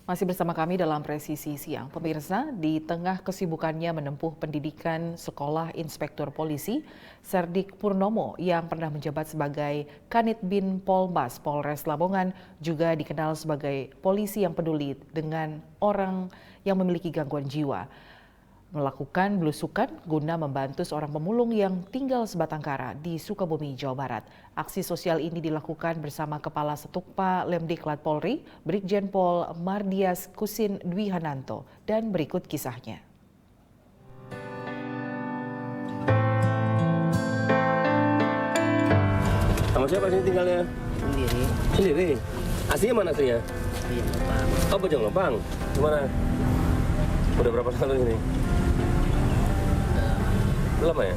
Masih bersama kami dalam Presisi Siang. Pemirsa, di tengah kesibukannya menempuh pendidikan Sekolah Inspektur Polisi, Serdik Purnomo yang pernah menjabat sebagai Kanit Bin Polmas Polres Lamongan juga dikenal sebagai polisi yang peduli dengan orang yang memiliki gangguan jiwa. Melakukan belusukan guna membantu seorang pemulung yang tinggal sebatang kara di Sukabumi, Jawa Barat. Aksi sosial ini dilakukan bersama Kepala Setukpa Lemdiklat Polri, Brigjen Pol Mardias Kusin Dwi Hananto, dan berikut kisahnya. Sama siapa sih tinggalnya? Sendiri. Sendiri? Aslinya mana aslinya? Di Lopang. Oh, Bojong Lopang. Gimana? Udah berapa tahun ini? Lama ya?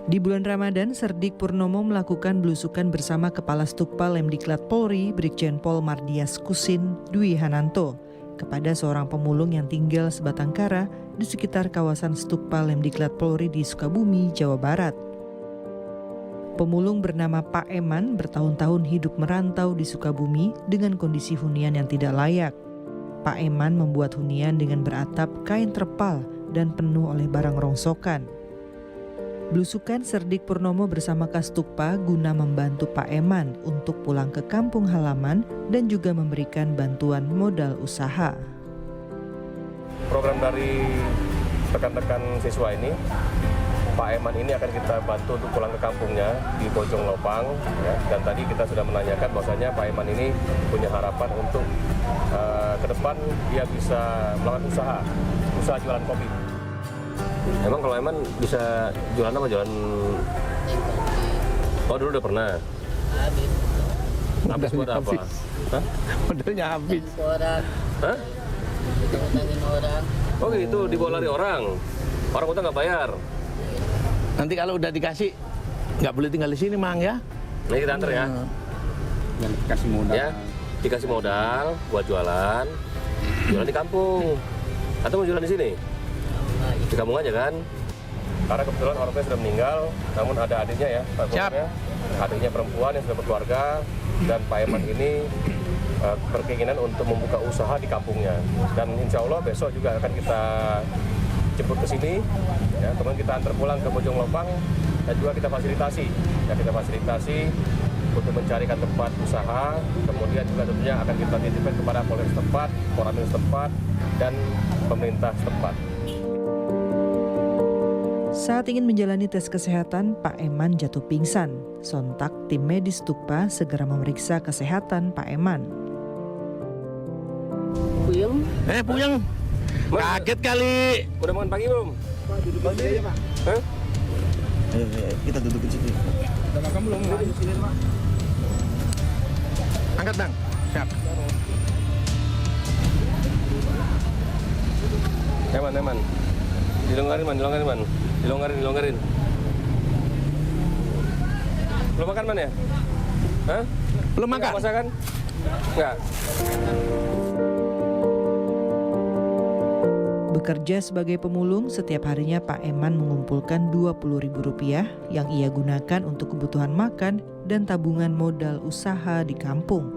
Di bulan Ramadan, Serdik Purnomo melakukan belusukan bersama Kepala Setukpa Lemdiklat Polri, Brigjen Pol Mardias Kusin Dwi Hananto, kepada seorang pemulung yang tinggal sebatang kara di sekitar kawasan Setukpa Lemdiklat Polri di Sukabumi, Jawa Barat. Pemulung bernama Pak Eman bertahun-tahun hidup merantau di Sukabumi dengan kondisi hunian yang tidak layak. Pak Eman membuat hunian dengan beratap kain terpal dan penuh oleh barang rongsokan. Belusukan Serdik Purnomo bersama Kastukpa guna membantu Pak Eman untuk pulang ke kampung halaman dan juga memberikan bantuan modal usaha. Program dari rekan-rekan siswa ini, Pak Eman ini akan kita bantu untuk pulang ke kampungnya di Bojong Lopang, ya. Dan tadi kita sudah menanyakan bahwasanya Pak Eman ini punya harapan untuk ke depan dia bisa melakukan usaha jualan kopi. Emang kalau Eman bisa jualan apa? Jualan? Oh, dulu udah pernah. Habis buat apa? Hah? Modalnya habis. Hah? Utangin orang. Oh gitu, dibawa lari orang. Orang utang nggak bayar. Nanti kalau udah dikasih, nggak boleh tinggal di sini, Mang, ya? Nah, kita antar ya. Dan dikasih modal. Ya, dikasih modal buat jualan di kampung. Atau mau jualan di sini? Di kampung aja kan? Karena kebetulan orang tua sudah meninggal, namun ada adiknya ya, Pak Gubernurnya. Adiknya perempuan yang sudah berkeluarga, dan Pak Eman ini berkeinginan untuk membuka usaha di kampungnya. Dan insya Allah besok juga akan kita jemput ke sini, ya, kemudian kita antar pulang ke Bojong Lopang dan juga kita fasilitasi untuk mencarikan tempat usaha, kemudian juga tentunya akan kita titipkan kepada Polres setempat, Koramil setempat, dan pemerintah setempat. Saat ingin menjalani tes kesehatan, Pak Eman jatuh pingsan. Sontak tim medis Tukpa segera memeriksa kesehatan Pak Eman. Puyeng? Puyeng. Kaget kali. Udah makan pagi belum? Duduk aja, Pak. Hah? Kita duduk di sini. Udah makan belum? Angkat, Bang. Siap. Eman. Dilonggarin, Man. Dilonggarin. Belum makan, Man, ya? Hah? Belum makan? Nggak masakan? Enggak. Bekerja sebagai pemulung, setiap harinya Pak Eman mengumpulkan Rp20.000 yang ia gunakan untuk kebutuhan makan dan tabungan modal usaha di kampung.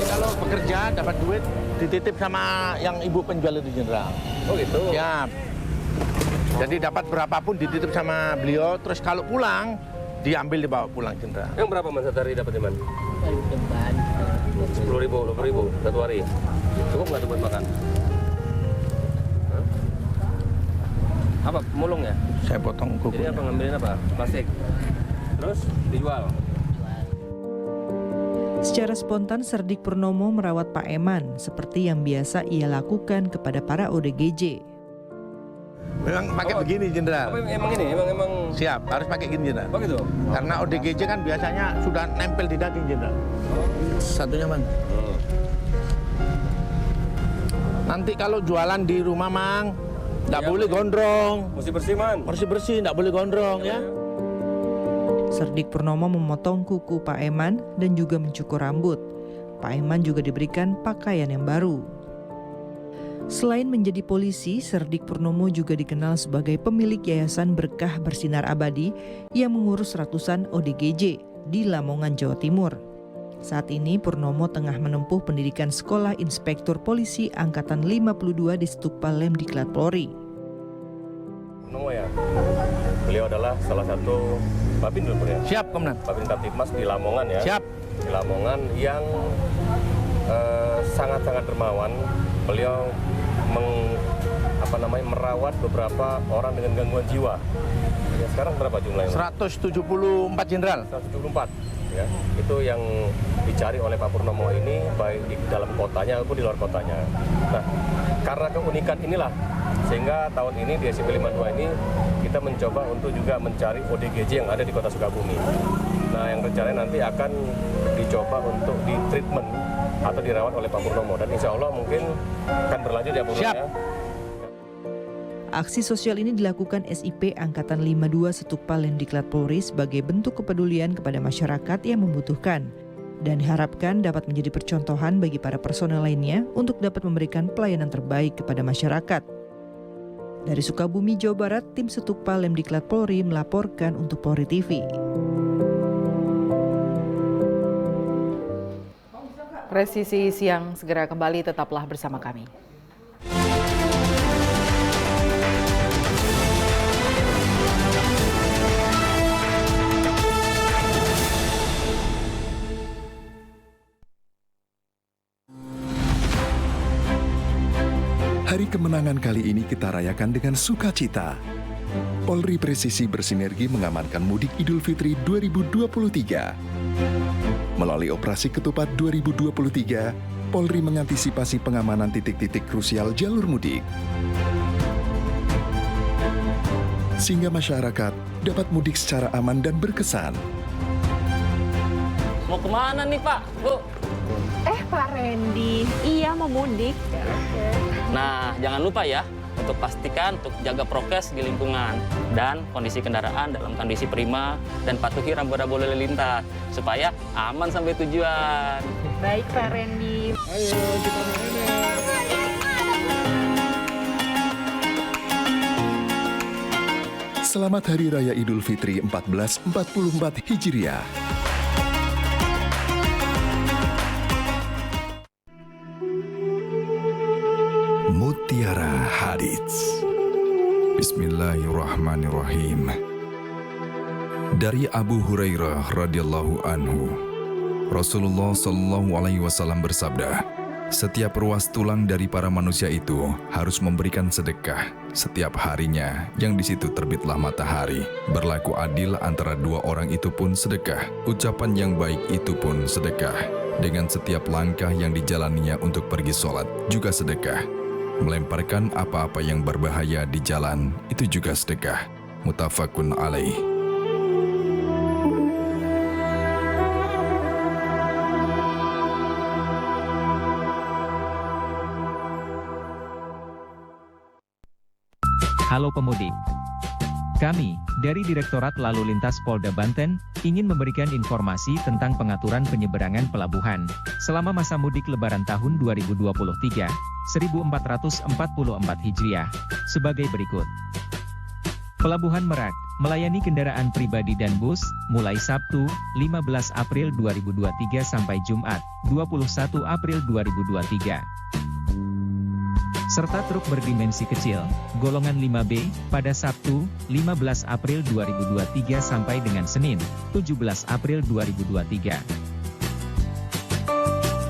Kalau bekerja dapat duit dititip sama yang ibu penjual itu Jenderal. Oh gitu? Siap. Jadi dapat berapapun dititip sama beliau, terus kalau pulang diambil dibawa pulang Jenderal. Yang berapa, Man, satu hari dapatnya, Man? 10.000, 20.000 satu hari. Cukup nggak tuh buat makan? Hah? Apa? Mulung ya? Saya potong kuku. Jadi apa, ngambilin apa? Plastik. Terus dijual. Secara spontan, Serdik Purnomo merawat Pak Eman seperti yang biasa ia lakukan kepada para ODGJ. Memang pakai begini Jenderal. Apa emang ini? Emang Siap, harus pakai gini Jenderal. Oh gitu? Karena ODGJ kan biasanya sudah nempel di daging Jenderal. Satunya, Mang. Nanti kalau jualan di rumah, Mang, nggak boleh gondrong. Mesti bersih, Man. Mesti bersih, nggak boleh gondrong ya. Serdik Purnomo memotong kuku Pak Eman dan juga mencukur rambut. Pak Eman juga diberikan pakaian yang baru. Selain menjadi polisi, Serdik Purnomo juga dikenal sebagai pemilik Yayasan Berkah Bersinar Abadi yang mengurus ratusan ODGJ di Lamongan, Jawa Timur. Saat ini Purnomo tengah menempuh pendidikan Sekolah Inspektur Polisi Angkatan 52 di Stukpa Lemdiklat Polri. Purnomo ya, beliau adalah salah satu Babin dulu ya? Siap, Komandan. Babin Kamtibmas di Lamongan ya? Siap. Di Lamongan yang sangat-sangat dermawan. Beliau merawat beberapa orang dengan gangguan jiwa. Ya, sekarang berapa jumlahnya? 174 Jenderal. 174. Ya, itu yang dicari oleh Pak Purnomo ini baik di dalam kotanya maupun di luar kotanya. Nah, karena keunikan inilah sehingga tahun ini di SCP-52 ini kita mencoba untuk juga mencari ODGJ yang ada di Kota Sukabumi. Nah, yang rencananya nanti akan dicoba untuk di treatment atau dirawat oleh Pak Purnomo dan insya Allah mungkin akan berlanjut ya Purnomo ya. Aksi sosial ini dilakukan SIP Angkatan 52 Stukpa Lemdiklat Polri sebagai bentuk kepedulian kepada masyarakat yang membutuhkan dan diharapkan dapat menjadi percontohan bagi para personel lainnya untuk dapat memberikan pelayanan terbaik kepada masyarakat. Dari Sukabumi, Jawa Barat, tim Stukpa Lemdiklat Polri melaporkan untuk Polri TV. Presisi Siang segera kembali, tetaplah bersama kami. Hari kemenangan kali ini kita rayakan dengan sukacita. Polri Presisi bersinergi mengamankan mudik Idul Fitri 2023. Melalui Operasi Ketupat 2023, Polri mengantisipasi pengamanan titik-titik krusial jalur mudik. Sehingga masyarakat dapat mudik secara aman dan berkesan. Mau kemana nih Pak, Bu? Pak Randy, iya mau mudik. Nah, jangan lupa ya, untuk pastikan untuk jaga prokes di lingkungan dan kondisi kendaraan dalam kondisi prima dan patuhi rambu-rambu lalu lintas supaya aman sampai tujuan. Baik Pak Randy. Ayo kita Selamat Hari Raya Idul Fitri 1444 Hijriah. Mutiara Hadits. Bismillahirrahmanirrahim. Dari Abu Hurairah radhiyallahu anhu, Rasulullah Shallallahu alaihi wasallam bersabda, setiap ruas tulang dari para manusia itu harus memberikan sedekah setiap harinya yang di situ terbitlah matahari. Berlaku adil antara dua orang itu pun sedekah. Ucapan yang baik itu pun sedekah. Dengan setiap langkah yang dijalaninya untuk pergi sholat juga sedekah. Melemparkan apa-apa yang berbahaya di jalan itu juga sedekah. Muttafaqun alaih. Halo pemudik. Kami, dari Direktorat Lalu Lintas Polda Banten, ingin memberikan informasi tentang pengaturan penyeberangan pelabuhan selama masa mudik Lebaran tahun 2023, 1444 Hijriah, sebagai berikut. Pelabuhan Merak, melayani kendaraan pribadi dan bus, mulai Sabtu, 15 April 2023 sampai Jumat, 21 April 2023. Serta truk berdimensi kecil, golongan 5B, pada Sabtu, 15 April 2023 sampai dengan Senin, 17 April 2023.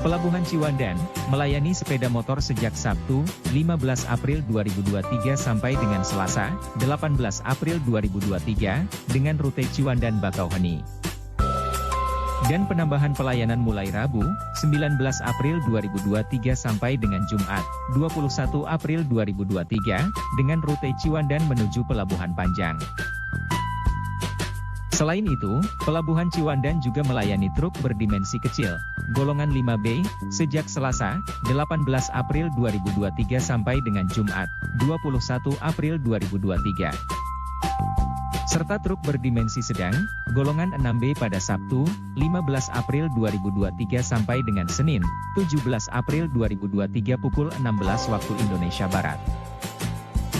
Pelabuhan Ciwandan, melayani sepeda motor sejak Sabtu, 15 April 2023 sampai dengan Selasa, 18 April 2023, dengan rute Ciwandan-Bakauheni. Dan penambahan pelayanan mulai Rabu, 19 April 2023 sampai dengan Jumat, 21 April 2023, dengan rute Ciwandan menuju Pelabuhan Panjang. Selain itu, Pelabuhan Ciwandan juga melayani truk berdimensi kecil, golongan 5B, sejak Selasa, 18 April 2023 sampai dengan Jumat, 21 April 2023. Serta truk berdimensi sedang, golongan 6B pada Sabtu, 15 April 2023 sampai dengan Senin, 17 April 2023 pukul 16 waktu Indonesia Barat.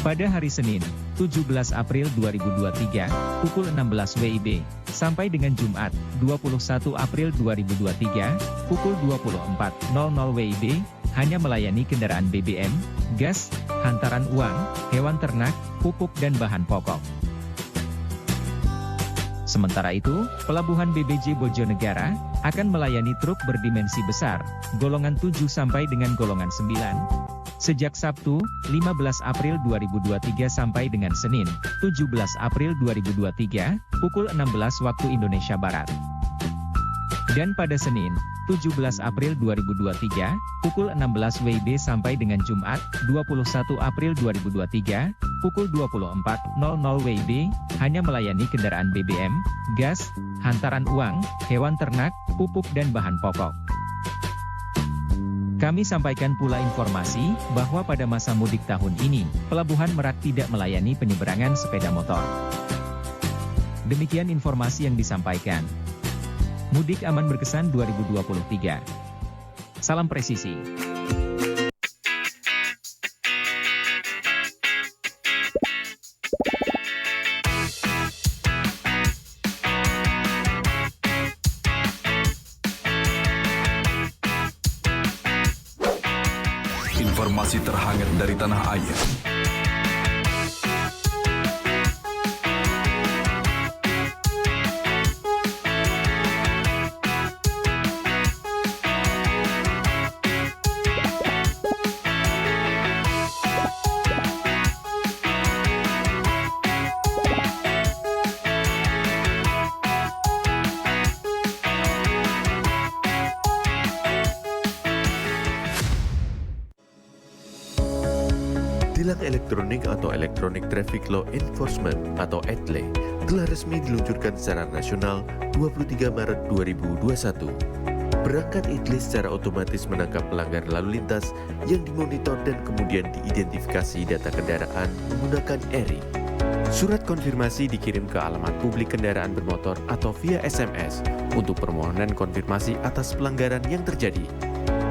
Pada hari Senin, 17 April 2023, pukul 16 WIB, sampai dengan Jumat, 21 April 2023, pukul 24.00 WIB, hanya melayani kendaraan BBM, gas, hantaran uang, hewan ternak, pupuk dan bahan pokok. Sementara itu, Pelabuhan BBC Bojonegara akan melayani truk berdimensi besar, golongan 7 sampai dengan golongan 9. Sejak Sabtu, 15 April 2023 sampai dengan Senin, 17 April 2023, pukul 16 waktu Indonesia Barat. Dan pada Senin, 17 April 2023, pukul 16 WIB sampai dengan Jumat, 21 April 2023, pukul 24.00 WIB, hanya melayani kendaraan BBM, gas, hantaran uang, hewan ternak, pupuk dan bahan pokok. Kami sampaikan pula informasi bahwa pada masa mudik tahun ini, Pelabuhan Merak tidak melayani penyeberangan sepeda motor. Demikian informasi yang disampaikan. Mudik Aman Berkesan 2023. Salam presisi. Informasi terhangat dari tanah air. Tilang elektronik atau Electronic Traffic Law Enforcement atau ETLE telah resmi diluncurkan secara nasional 23 Maret 2021. Perangkat ETLE secara otomatis menangkap pelanggar lalu lintas yang dimonitor dan kemudian diidentifikasi data kendaraan menggunakan ERI. Surat konfirmasi dikirim ke alamat publik kendaraan bermotor atau via SMS untuk permohonan konfirmasi atas pelanggaran yang terjadi.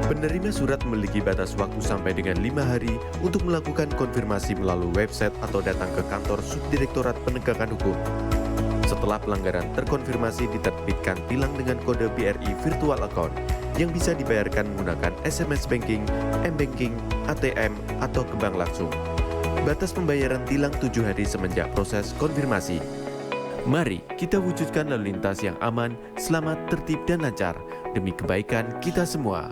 Penerima surat memiliki batas waktu sampai dengan 5 hari untuk melakukan konfirmasi melalui website atau datang ke kantor Subdirektorat Penegakan Hukum. Setelah pelanggaran terkonfirmasi, diterbitkan tilang dengan kode BRI Virtual Account yang bisa dibayarkan menggunakan SMS Banking, M-Banking, ATM, atau ke bank langsung. Batas pembayaran tilang 7 hari semenjak proses konfirmasi. Mari kita wujudkan lalu lintas yang aman, selamat, tertib, dan lancar demi kebaikan kita semua.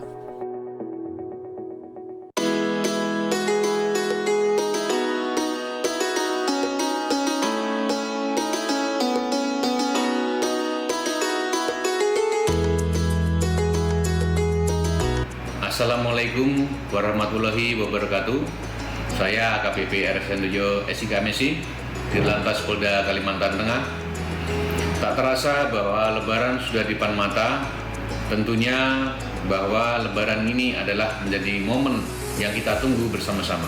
Assalamualaikum warahmatullahi wabarakatuh. Saya AKBP RSN7 SIKMSI, Dirlantas Polda Kalimantan Tengah. Tak terasa bahwa Lebaran sudah di depan mata. Tentunya bahwa Lebaran ini adalah menjadi momen yang kita tunggu bersama-sama.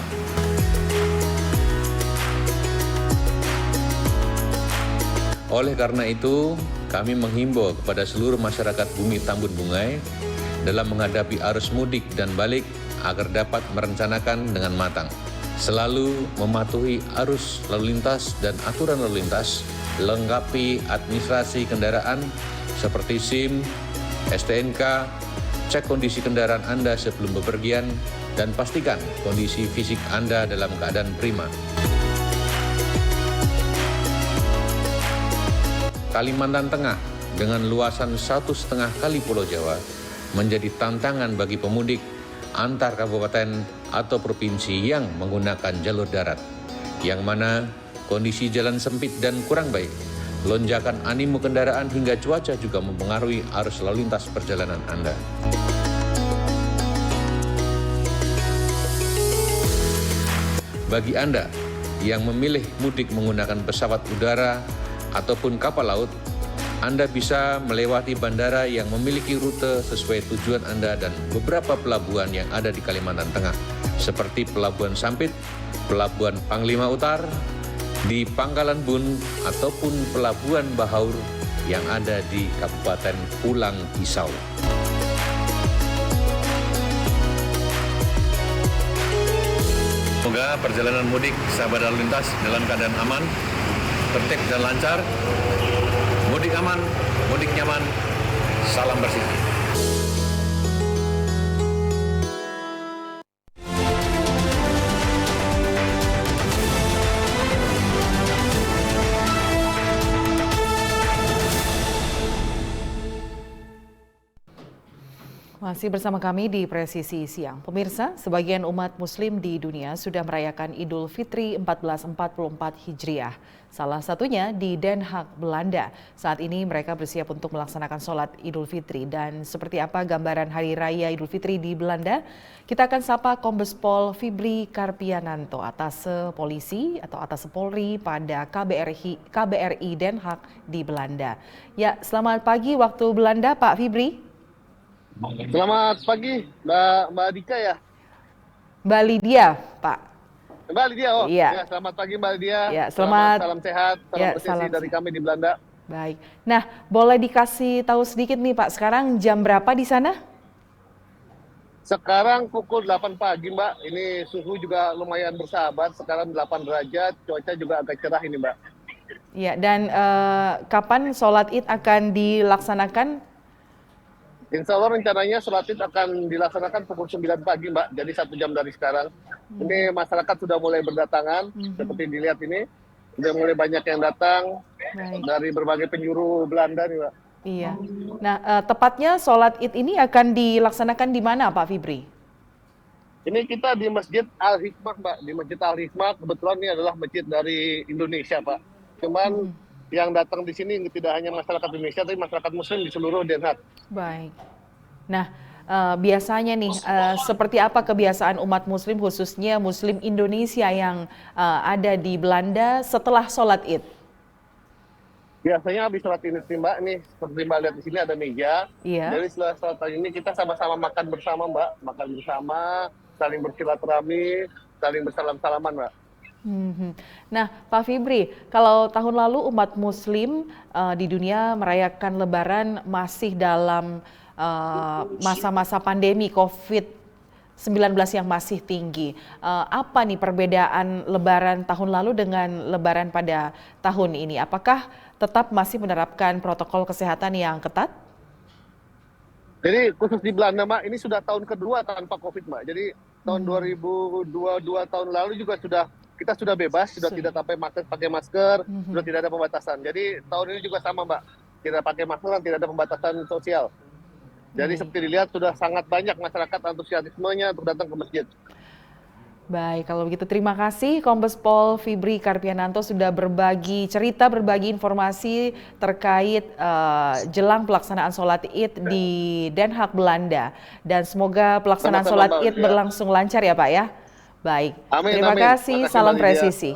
Oleh karena itu, kami menghimbau kepada seluruh masyarakat Bumi Tambun Bungai dalam menghadapi arus mudik dan balik agar dapat merencanakan dengan matang. Selalu mematuhi arus lalu lintas dan aturan lalu lintas, lengkapi administrasi kendaraan seperti SIM, STNK, cek kondisi kendaraan Anda sebelum bepergian, dan pastikan kondisi fisik Anda dalam keadaan prima. Kalimantan Tengah dengan luasan 1,5 kali Pulau Jawa menjadi tantangan bagi pemudik antar kabupaten atau provinsi yang menggunakan jalur darat, yang mana kondisi jalan sempit dan kurang baik, lonjakan animo kendaraan hingga cuaca juga mempengaruhi arus lalu lintas perjalanan Anda. Bagi Anda yang memilih mudik menggunakan pesawat udara ataupun kapal laut, Anda bisa melewati bandara yang memiliki rute sesuai tujuan Anda dan beberapa pelabuhan yang ada di Kalimantan Tengah, seperti Pelabuhan Sampit, Pelabuhan Panglima Utar, di Pangkalan Bun, ataupun Pelabuhan Bahaur yang ada di Kabupaten Pulang Pisau. Semoga perjalanan mudik sahabat lalu lintas dalam keadaan aman, tertib dan lancar. Mudik aman, mudik nyaman, salam bersih. Masih bersama kami di Presisi Siang. Pemirsa, sebagian umat muslim di dunia sudah merayakan Idul Fitri 1444 Hijriah. Salah satunya di Den Haag, Belanda. Saat ini mereka bersiap untuk melaksanakan sholat Idul Fitri. Dan seperti apa gambaran Hari Raya Idul Fitri di Belanda? Kita akan sapa Kombes Pol Fibri Karpiananto, Atase Polisi atau Atase Polri pada KBRI Den Haag di Belanda. Ya, selamat pagi waktu Belanda, Pak Fibri. Selamat pagi, Mbak Dika ya? Mbak Lydia, Pak. Mbak Lydia, oh iya. Ya, selamat pagi Mbak Lydia. Ya, selamat. Salam sehat, salam bersih dari kami di Belanda. Baik. Nah, boleh dikasih tahu sedikit nih Pak, sekarang jam berapa di sana? Sekarang pukul 8 pagi Mbak, ini suhu juga lumayan bersahabat, sekarang 8 derajat, cuaca juga agak cerah ini Mbak. Iya, dan kapan sholat Id akan dilaksanakan? Insya Allah rencananya sholat Id akan dilaksanakan pukul 9 pagi Mbak, jadi 1 jam dari sekarang. Ini masyarakat sudah mulai berdatangan, seperti dilihat ini, sudah mulai banyak yang datang dari berbagai penjuru Belanda nih Mbak. Iya. Nah, tepatnya sholat Id ini akan dilaksanakan di mana Pak Fibri? Ini kita di Masjid Al-Hikmah Mbak, di Masjid Al-Hikmah kebetulan ini adalah masjid dari Indonesia Pak. Cuman yang datang di sini tidak hanya masyarakat Indonesia, tapi masyarakat Muslim di seluruh Den Haag. Baik. Nah, biasanya nih, seperti apa kebiasaan umat Muslim, khususnya Muslim Indonesia yang ada di Belanda setelah sholat Id? Biasanya habis sholat Id Mbak, nih seperti Mbak lihat di sini ada meja. Iya. Jadi setelah sholat ini kita sama-sama makan bersama Mbak, makan bersama, saling bersilaturahmi, saling bersalam-salaman Mbak. Nah, Pak Fibri, kalau tahun lalu umat Muslim di dunia merayakan Lebaran masih dalam masa-masa pandemi COVID-19 yang masih tinggi. Apa nih perbedaan Lebaran tahun lalu dengan Lebaran pada tahun ini? Apakah tetap masih menerapkan protokol kesehatan yang ketat? Jadi khusus di Belanda Mbak, ini sudah tahun kedua tanpa COVID Mbak. Jadi tahun 2022 tahun lalu juga sudah kita sudah bebas, sudah tidak pakai masker, sudah tidak ada pembatasan. Jadi tahun ini juga sama Mbak, tidak pakai masker dan tidak ada pembatasan sosial. Jadi seperti dilihat sudah sangat banyak masyarakat antusiasmenya untuk datang ke masjid. Baik, kalau begitu terima kasih Kombes Pol Fibri Karpiananto sudah berbagi cerita, berbagi informasi terkait jelang pelaksanaan sholat Id di Den Haag, Belanda. Dan semoga pelaksanaan sholat Id berlangsung lancar ya Pak ya. Baik, terima kasih, salam presisi.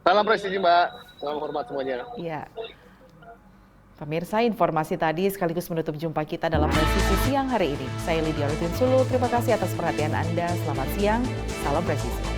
Salam presisi Mbak, salam hormat semuanya. Iya. Pemirsa, informasi tadi sekaligus menutup jumpa kita dalam Presisi Siang hari ini. Saya Lydia Rutin Sulu, terima kasih atas perhatian Anda. Selamat siang, salam presisi.